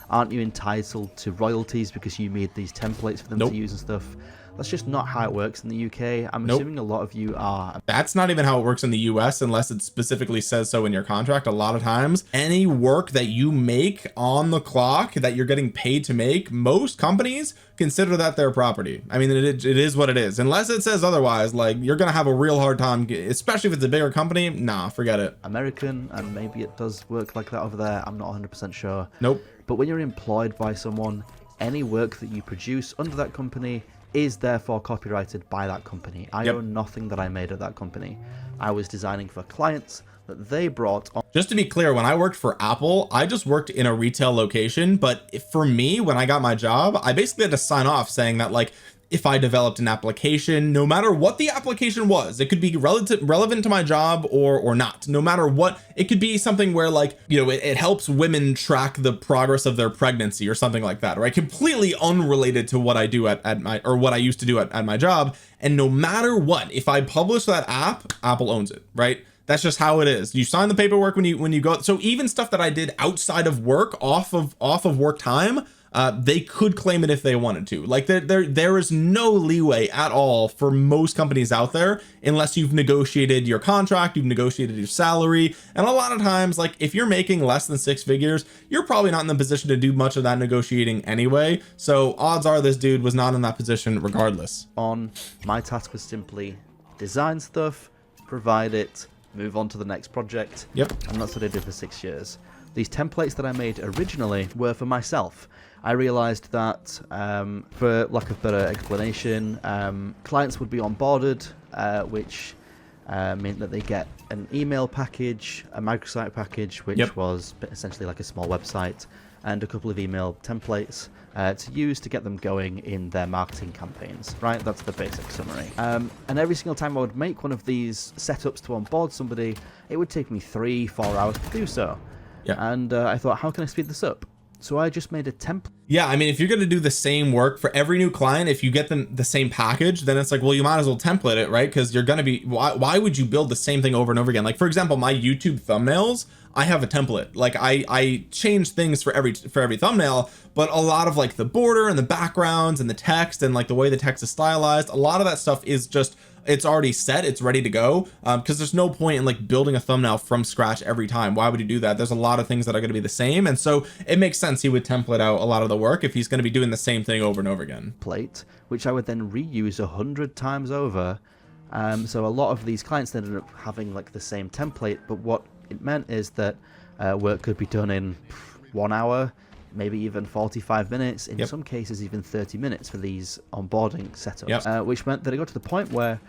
Aren't you entitled to royalties because you made these templates for them nope. to use and stuff? That's just not how it works in the UK. I'm nope. assuming a lot of you are. That's not even how it works in the US unless it specifically says so in your contract. A lot of times, any work that you make on the clock that you're getting paid to make, most companies consider that their property. I mean, it is what it is. Unless it says otherwise, like, you're gonna have a real hard time, especially if it's a bigger company. Nah, forget it. American, and maybe it does work like that over there. I'm not 100% sure. Nope. But when you're employed by someone, any work that you produce under that company is therefore copyrighted by that company. I own nothing that I made at that company. I was designing for clients that they brought on. Just to be clear, when I worked for Apple, I just worked in a retail location, but for me, when I got my job, I basically had to sign off saying that, like, if I developed an application, no matter what the application was, it could be relevant to my job or not. No matter what, it could be something where, like, you know, it helps women track the progress of their pregnancy or something like that, right? Completely unrelated to what I do at my, or what I used to do at my job. And no matter what, if I publish that app, Apple owns it, right? That's just how it is. You sign the paperwork when you go. So even stuff that I did outside of work, off of work time, they could claim it if they wanted to. Like there is no leeway at all for most companies out there unless you've negotiated your contract, you've negotiated your salary. And a lot of times, like if you're making less than 6 figures, you're probably not in the position to do much of that negotiating anyway. So odds are this dude was not in that position regardless. My task was simply design stuff, provide it, move on to the next project. Yep. And that's what I did for 6 years. These templates that I made originally were for myself. I realized that, for lack of better explanation, clients would be onboarded, which meant that they get an email package, a microsite package, which was essentially like a small website, and a couple of email templates to use to get them going in their marketing campaigns, right? That's the basic summary. And every single time I would make one of these setups to onboard somebody, it would take me 3-4 hours to do so. Yeah. And I thought, how can I speed this up? So I just made a template. Yeah, I mean, if you're going to do the same work for every new client, if you get them the same package, then it's like, well, you might as well template it, right? Because you're going to be, why would you build the same thing over and over again? Like, for example, my YouTube thumbnails, I have a template. Like I change things for every thumbnail, but a lot of like the border and the backgrounds and the text and like the way the text is stylized, a lot of that stuff is just, it's already set, it's ready to go, because there's no point in like building a thumbnail from scratch every time. Why would you do that? There's a lot of things that are going to be the same, and so it makes sense he would template out a lot of the work if he's going to be doing the same thing over and over again. Plate, which I would then reuse 100 times over. So a lot of these clients ended up having like the same template, but what it meant is that work could be done in 1 hour, maybe even 45 minutes, in some cases even 30 minutes for these onboarding setups, which meant that it got to the point where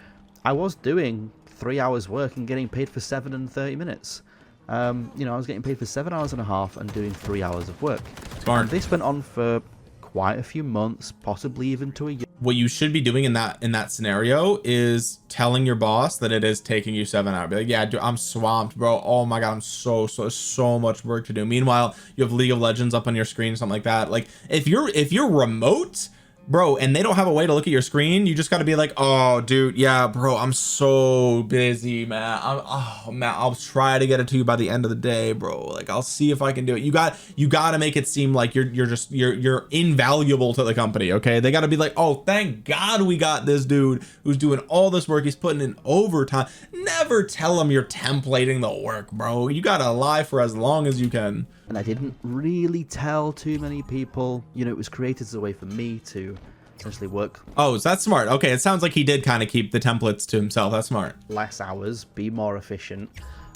I was doing 3 hours work and getting paid for 7 and 30 minutes. I was getting paid for 7 hours and a half and doing 3 hours of work. Smart. And this went on for quite a few months, possibly even to a year. What you should be doing in that scenario is telling your boss that it is taking you 7 hours. Be like, yeah, dude, I'm swamped, bro. Oh my god, I'm so much work to do. Meanwhile, you have League of Legends up on your screen, something like that. Like if you're remote, bro, and they don't have a way to look at your screen, you just got to be like, oh dude, yeah bro, I'm so busy, man. I'll try to get it to you by the end of the day, bro. Like I'll see if I can do it. You got to make it seem like you're invaluable to the company. Okay, they got to be like, oh thank god we got this dude who's doing all this work, he's putting in overtime. Never tell him you're templating the work, bro. You gotta lie for as long as you can. And I didn't really tell too many people. It was created as a way for me to essentially work. Oh, so that's smart. Okay, it sounds like he did kind of keep the templates to himself. That's smart. Less hours, be more efficient,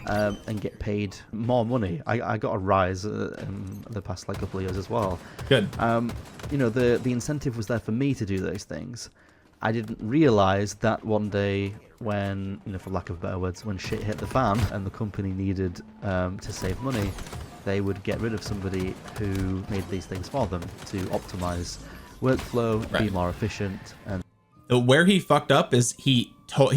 and get paid more money. I got a rise in the past couple of years as well. Good. The incentive was there for me to do those things. I didn't realize that one day when, for lack of better words, when shit hit the fan and the company needed to save money, they would get rid of somebody who made these things for them to optimize workflow, be more efficient. And where he fucked up is he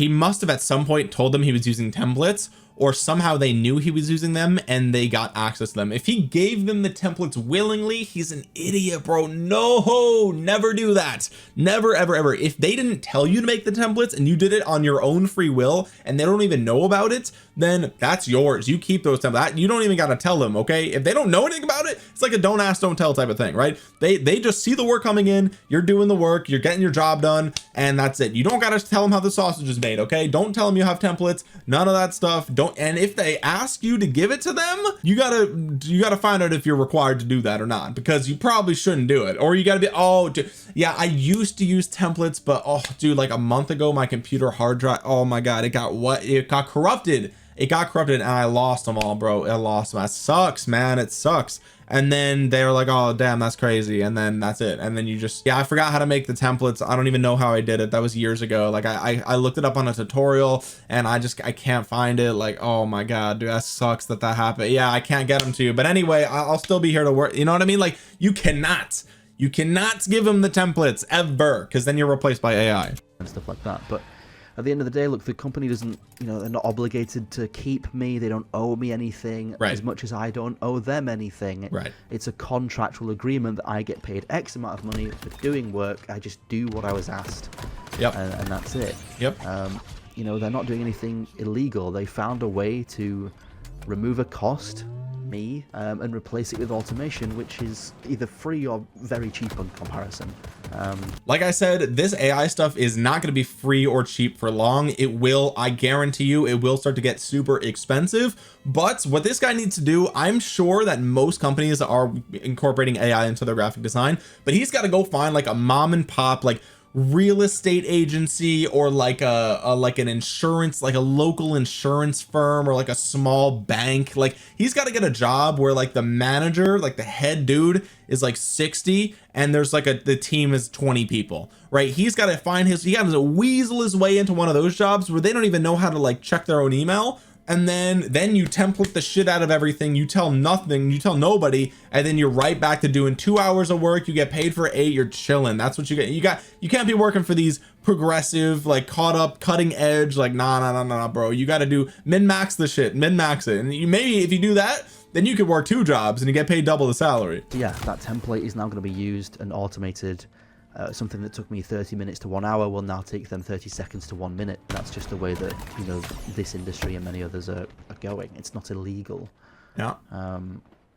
must have at some point told them he was using templates, or somehow they knew he was using them and they got access to them. If he gave them the templates willingly, he's an idiot, bro. No, never do that. Never, ever, ever. If they didn't tell you to make the templates and you did it on your own free will and they don't even know about it, then that's yours. You keep those templates. You don't even got to tell them, okay? If they don't know anything about it, it's like a don't ask, don't tell type of thing, right? They just see the work coming in, you're doing the work, you're getting your job done, and that's it. You don't got to tell them how the sausage is made, okay? Don't tell them you have templates, none of that stuff. And if they ask you to give it to them, you gotta find out if you're required to do that or not, because you probably shouldn't do it. Or you gotta be, oh dude, yeah, I used to use templates, but oh dude, like a month ago my computer hard drive, oh my god, it got corrupted and I lost them all, bro. I lost them. That sucks, man. It sucks. And then they're like, oh damn, that's crazy. And then that's it. And then you just, yeah, I forgot how to make the templates. I don't even know how I did it. That was years ago. Like I looked it up on a tutorial and I can't find it. Like, oh my god, dude, that sucks that happened. Yeah, I can't get them to you, but anyway, I'll still be here to work. You know what I mean? Like you cannot give them the templates ever, because then you're replaced by AI and stuff like that. But at the end of the day, look, the company doesn't, they're not obligated to keep me. They don't owe me anything, as much as I don't owe them anything. Right. It's a contractual agreement that I get paid X amount of money for doing work. I just do what I was asked. Yep. And that's it. Yep. you know, they're not doing anything illegal. They found a way to remove a cost, me, and replace it with automation, which is either free or very cheap in comparison. Like I said, this AI stuff is not going to be free or cheap for long. It will, I guarantee you, it will start to get super expensive. But what this guy needs to do, I'm sure that most companies are incorporating AI into their graphic design, but he's got to go find like a mom and pop, like real estate agency, or like an insurance, like a local insurance firm, or like a small bank. Like he's got to get a job where like the manager, like the head dude, is like 60 and there's like the team is 20 people, right? He's got to find he got to weasel his way into one of those jobs where they don't even know how to like check their own email. And then you template the shit out of everything. You tell nothing, you tell nobody, and then you're right back to doing 2 hours of work. You get paid for 8. You're chilling. That's what you get. You can't be working for these progressive, like caught up, cutting edge, like nah, bro. You got to do min-max the shit, min-max it. And you, maybe if you do that, then you could work 2 jobs and you get paid double the salary. Yeah, that template is now going to be used and automated. Something that took me 30 minutes to 1 hour will now take them 30 seconds to 1 minute. That's just the way that, you know, this industry and many others are going. It's not illegal. Yeah.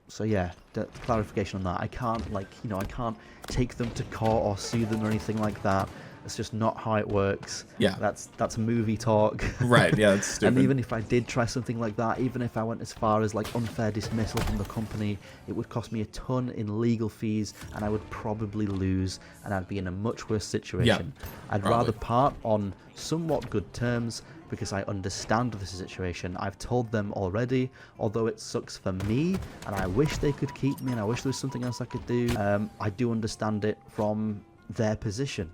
So yeah, the clarification on that. I can't, like, you know, I can't take them to court or sue them or anything like that. It's just not how it works. Yeah. That's movie talk. Right. Yeah, that's stupid. And even if I did try something like that, even if I went as far as like unfair dismissal from the company, it would cost me a ton in legal fees, and I would probably lose, and I'd be in a much worse situation. Yeah, I'd rather part on somewhat good terms because I understand the situation. I've told them already, although it sucks for me, and I wish they could keep me, and I wish there was something else I could do. I do understand it from their position.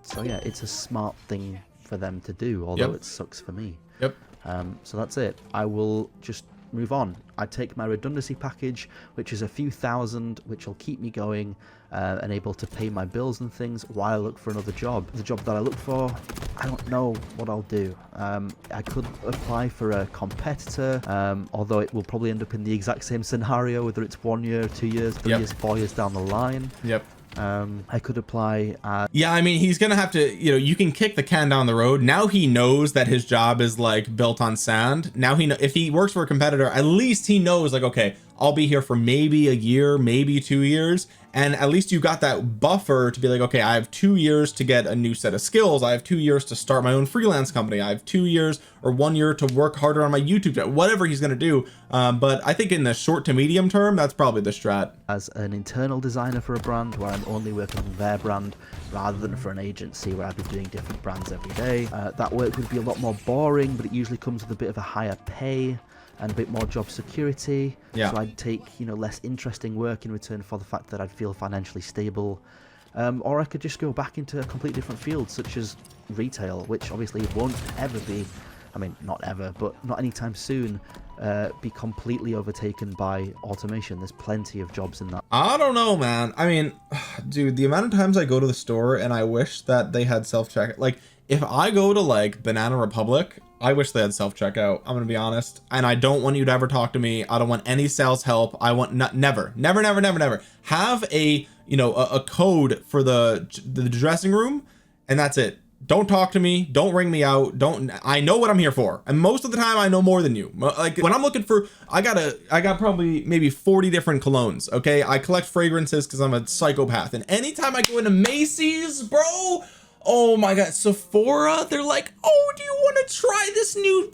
So yeah, it's a smart thing for them to do, although it sucks for me. Yep. So that's it. I will just move on. I take my redundancy package, which is a few thousand, which will keep me going and able to pay my bills and things while I look for another job. The job that I look for, I don't know what I'll do. I could apply for a competitor, although it will probably end up in the exact same scenario, whether it's 1 year, 2 years, 3 years, 4 years down the line. Yep. I could apply yeah, I mean, he's gonna have to, you know, you can kick the can down the road. Now he knows that his job is like built on sand. Now if he works for a competitor, at least he knows like, okay, I'll be here for maybe a year, maybe 2 years, and at least you got that buffer to be like, okay, I have 2 years to get a new set of skills. I have 2 years to start my own freelance company. I have 2 years or 1 year to work harder on my YouTube channel, whatever he's gonna do. But I think in the short to medium term, that's probably the strat. As an internal designer for a brand where I'm only working on their brand rather than for an agency where I'd be doing different brands every day. That work would be a lot more boring, but it usually comes with a bit of a higher pay and a bit more job security. Yeah. So I'd take, you know, less interesting work in return for the fact that I'd feel financially stable. Or I could just go back into a completely different field, such as retail, which obviously won't ever be, I mean, not ever, but not anytime soon, be completely overtaken by automation. There's plenty of jobs in that. I don't know, man. I mean, dude, the amount of times I go to the store and I wish that they had self-checkout. Like, if I go to like Banana Republic, I wish they had self-checkout. I'm gonna be honest, and I don't want you to ever talk to me. I don't want any sales help. I want never have a, you know, a code for the dressing room, and that's it. Don't talk to me, don't ring me out, I know what I'm here for, and most of the time I know more than you. Like when I'm looking for, I got probably maybe 40 different colognes. Okay, I collect fragrances because I'm a psychopath, and anytime I go into Macy's, bro, oh my god, Sephora, they're like, oh, do you want to try this new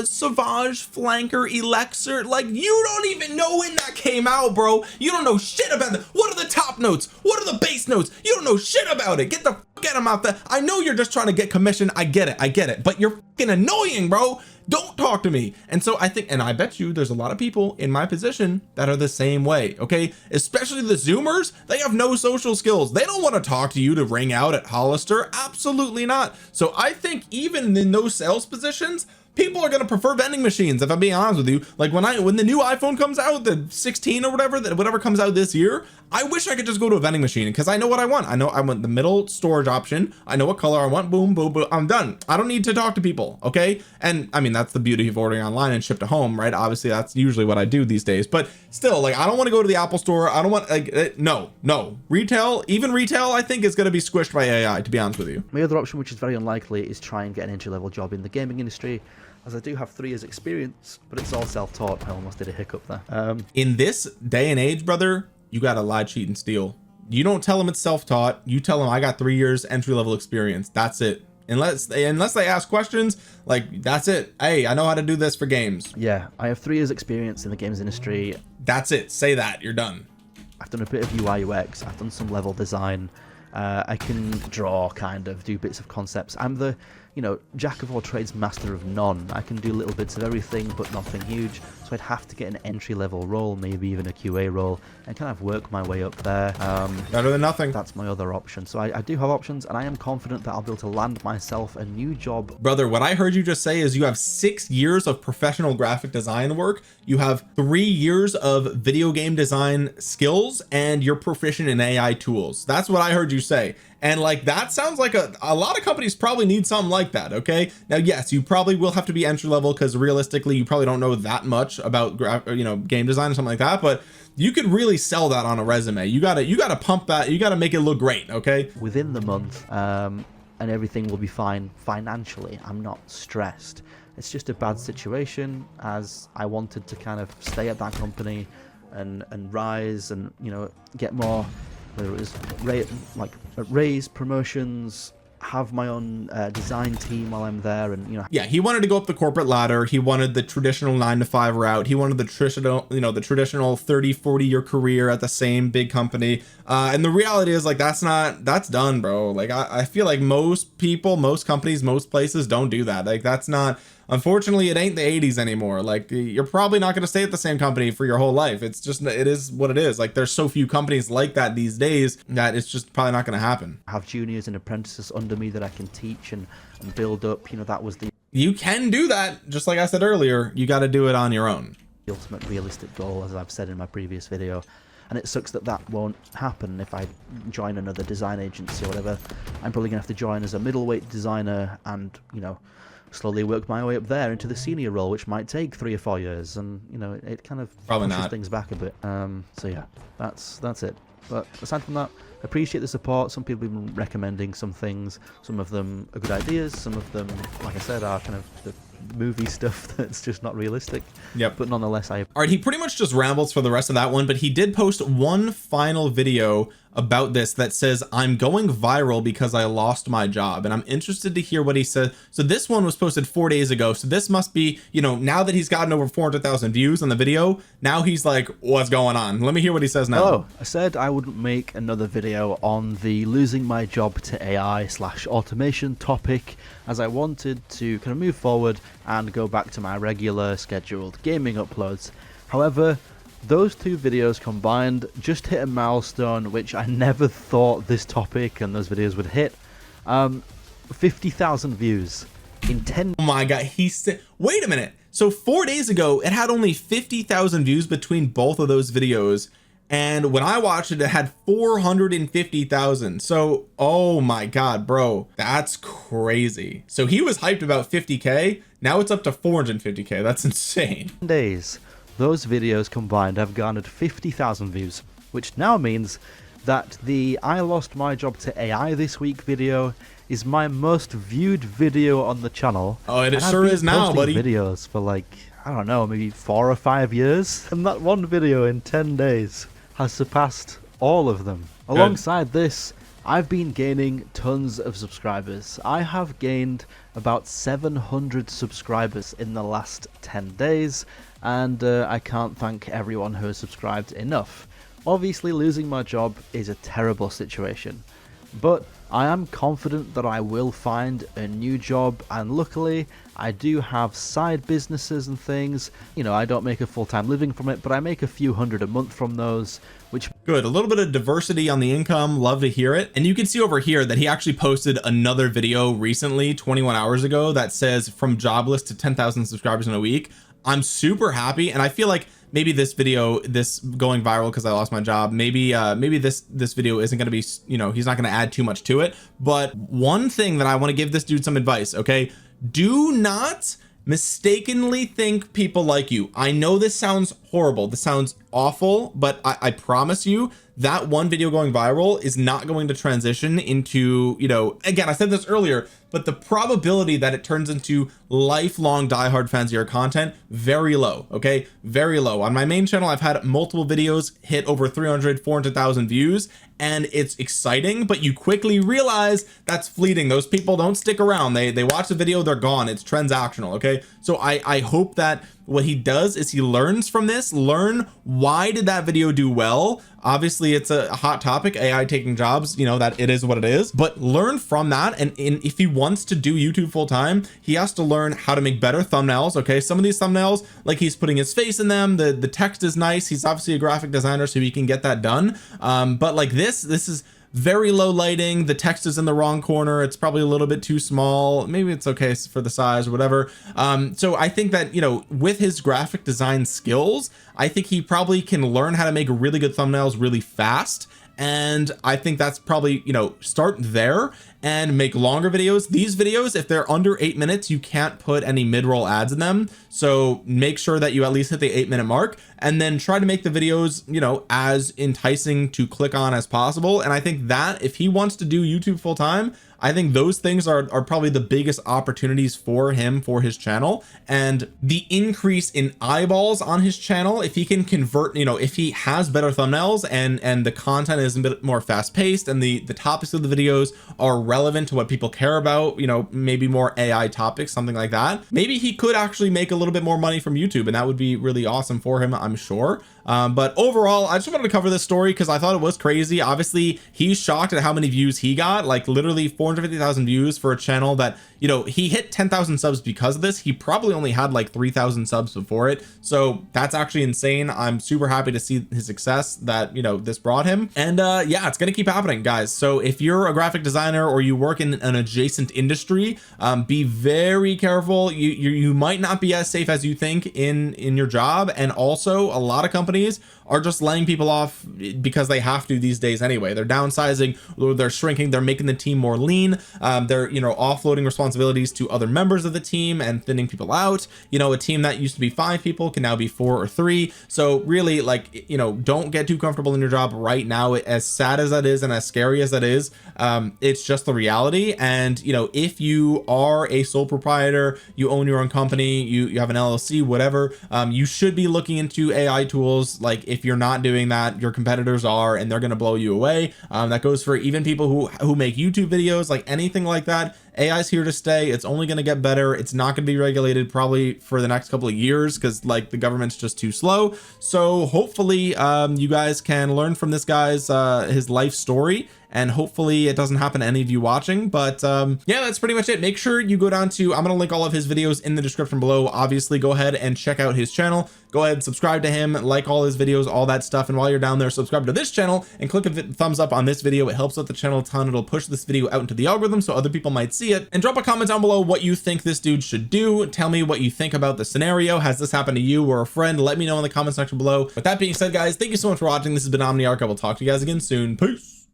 Sauvage Flanker Elixir? Like, you don't even know when that came out, bro. You don't know shit about it. What are the top notes? What are the base notes? You don't know shit about it. Get the fuck out of my mouth. I know you're just trying to get commission. I get it, but you're fucking annoying, bro. Don't talk to me. And so I think, and I bet you there's a lot of people in my position that are the same way. Okay, especially the Zoomers. They have no social skills. They don't want to talk to you to ring out at Hollister. Absolutely not. So I think even in those sales positions, People are going to prefer vending machines, if I'm being honest with you. Like when the new iPhone comes out, the 16 or whatever comes out this year, I wish I could just go to a vending machine because I know what I want. I know I want the middle storage option. I know what color I want. Boom, boom, boom. I'm done. I don't need to talk to people. Okay. And I mean, that's the beauty of ordering online and ship to home, right? Obviously that's usually what I do these days, but still, like, I don't want to go to the Apple store. I don't want, like, no retail, even retail, I think is going to be squished by AI, to be honest with you. My other option, which is very unlikely, is try and get an entry-level job in the gaming industry, as I do have 3 years experience, but it's all self-taught. I almost did a hiccup there. In this day and age, brother, you got to lie, cheat, and steal. You don't tell them it's self-taught. You tell them I got 3 years entry-level experience. That's it. Unless they ask questions, like, that's it. Hey, I know how to do this for games. Yeah, I have 3 years experience in the games industry. That's it. Say that. You're done. I've done a bit of UI UX. I've done some level design. I can draw, kind of, do bits of concepts. I'm the, jack of all trades, master of none. I can do little bits of everything, but nothing huge. So I'd have to get an entry-level role, maybe even a QA role, and kind of work my way up there. Better than nothing. That's my other option. So I do have options, and I am confident that I'll be able to land myself a new job. Brother, what I heard you just say is you have 6 years of professional graphic design work. You have 3 years of video game design skills, and you're proficient in AI tools. That's what I heard you say. And like, that sounds like a lot of companies probably need something like that. Okay. Now, yes, you probably will have to be entry level because realistically, you probably don't know that much about, game design or something like that, but you could really sell that on a resume. You gotta pump that. You gotta make it look great. Okay. Within the month, and everything will be fine financially. I'm not stressed. It's just a bad situation, as I wanted to kind of stay at that company and rise and, get more, whether it was raise, promotions, have my own design team while I'm there, and yeah, he wanted to go up the corporate ladder. He wanted the traditional 9-to-5 route. He wanted the traditional, the traditional 30-40 year career at the same big company. And the reality is, like, that's done, bro. Like, I feel like most people, most companies, most places don't do that. Like, that's not, unfortunately, it ain't the 80s anymore. Like, you're probably not going to stay at the same company for your whole life. It's just, it is what it is. Like, there's so few companies like that these days that it's just probably not going to happen. I have juniors and apprentices under me that I can teach and build up. That was you can do that. Just like I said earlier, you got to do it on your own. The ultimate realistic goal, as I've said in my previous video. And it sucks that won't happen if I join another design agency or whatever. I'm probably gonna have to join as a middleweight designer and, slowly work my way up there into the senior role, which might take 3 or 4 years. And, it kind of pushes things back a bit. So yeah, that's it. But aside from that, I appreciate the support. Some people have been recommending some things. Some of them are good ideas. Some of them, like I said, are kind of the movie stuff that's just not realistic. Yep. But nonetheless, all right, he pretty much just rambles for the rest of that one, but he did post one final video about this that says, I'm going viral because I lost my job, and I'm interested to hear what he said. So this one was posted 4 days ago, so this must be, now that he's gotten over 400,000 views on the video, now he's like, what's going on? Let me hear what he says now. Hello, I said I would make another video on the losing my job to AI/automation topic, as I wanted to kind of move forward and go back to my regular scheduled gaming uploads. However, those 2 videos combined just hit a milestone which I never thought this topic and those videos would hit. 50,000 views in 10. Oh my god, he said, wait a minute. So 4 days ago, it had only 50,000 views between both of those videos. And when I watched it, it had 450,000. So, oh my god, bro, that's crazy. So he was hyped about 50K. Now it's up to 450K. That's insane. Days. Those videos combined have garnered 50,000 views, which now means that the I lost my job to AI this week video is my most viewed video on the channel. Oh, it sure is now, buddy. Videos for like, I don't know, maybe 4 or 5 years, and that one video in 10 days has surpassed all of them. Good. Alongside this, I've been gaining tons of subscribers. I have gained about 700 subscribers in the last 10 days, and I can't thank everyone who has subscribed enough. Obviously, losing my job is a terrible situation, but I am confident that I will find a new job, and luckily I do have side businesses and things. You know, I don't make a full-time living from it, but I make a few hundred a month from those, which good. A little bit of diversity on the income. Love to hear it. And you can see over here that he actually posted another video recently, 21 hours ago, that says from jobless to 10,000 subscribers in a week. I'm super happy, and I feel like maybe this video, this going viral because I lost my job, maybe this video isn't going to be, you know, he's not going to add too much to it. But one thing that I want to give this dude some advice, okay, do not mistakenly think people like you. I know this sounds horrible, this sounds awful, but I promise you that one video going viral is not going to transition into, you know, again, I said this earlier, but the probability that it turns into lifelong diehard fans of your content, very low. Okay, very low. On my main channel, I've had multiple videos hit over 400,000 views, and it's exciting, but you quickly realize that's fleeting. Those people don't stick around. They watch the video, they're gone. It's transactional. Okay, so I hope that what he does is he learns from this. Learn, why did that video do well? Obviously it's a hot topic, AI taking jobs, you know, that it is what it is, but learn from that. And if he wants to do YouTube full time, he has to learn how to make better thumbnails. Okay, some of these thumbnails, like he's putting his face in them, the text is nice, he's obviously a graphic designer, so he can get that done. But like this is very low lighting, the text is in the wrong corner, it's probably a little bit too small, maybe it's okay for the size or whatever. So I think that, you know, with his graphic design skills, I think he probably can learn how to make really good thumbnails really fast. And I think that's probably, you know, start there and make longer videos. These videos, if they're under 8 minutes, you can't put any mid-roll ads in them, so make sure that you at least hit the 8-minute mark, and then try to make the videos, you know, as enticing to click on as possible. And I think that if he wants to do YouTube full time, I think those things are probably the biggest opportunities for him, for his channel. And the increase in eyeballs on his channel, if he can convert, you know, if he has better thumbnails and the content is a bit more fast paced and the topics of the videos are relevant to what people care about, you know, maybe more AI topics, something like that, maybe he could actually make a little bit more money from YouTube, and that would be really awesome for him, I'm sure. But overall, I just wanted to cover this story because I thought it was crazy. Obviously he's shocked at how many views he got, like literally 450,000 views for a channel that, you know, he hit 10,000 subs because of this. He probably only had like 3,000 subs before it, so that's actually insane. I'm super happy to see his success that, you know, this brought him. And yeah, it's gonna keep happening, guys. So if you're a graphic designer or you work in an adjacent industry, be very careful. You might not be as safe as you think in your job. And also a lot of companies are just laying people off because they have to these days anyway. They're downsizing, or they're shrinking, they're making the team more lean, they're, you know, offloading responsibilities to other members of the team and thinning people out. You know, a team that used to be 5 people can now be 4 or 3. So really, like, you know, don't get too comfortable in your job right now. As sad as that is and as scary as that is, it's just the reality. And, you know, if you are a sole proprietor, you own your own company, you have an LLC, whatever, you should be looking into AI tools. Like, if you're not doing that, your competitors are, and they're going to blow you away. That goes for even people who make YouTube videos, like anything like that. AI is here to stay. It's only going to get better. It's not going to be regulated probably for the next couple of years because, like, the government's just too slow. So hopefully you guys can learn from this guy's his life story, and hopefully it doesn't happen to any of you watching. But yeah, that's pretty much it. Make sure you go down to, I'm going to link all of his videos in the description below. Obviously, go ahead and check out his channel. Go ahead, subscribe to him, like all his videos, all that stuff. And while you're down there, subscribe to this channel and click a thumbs up on this video. It helps out the channel a ton. It'll push this video out into the algorithm so other people might see it. And drop a comment down below what you think this dude should do. Tell me what you think about the scenario. Has this happened to you or a friend? Let me know in the comment section below. With that being said, guys, thank you so much for watching. This has been Omniarch. I will talk to you guys again soon. Peace.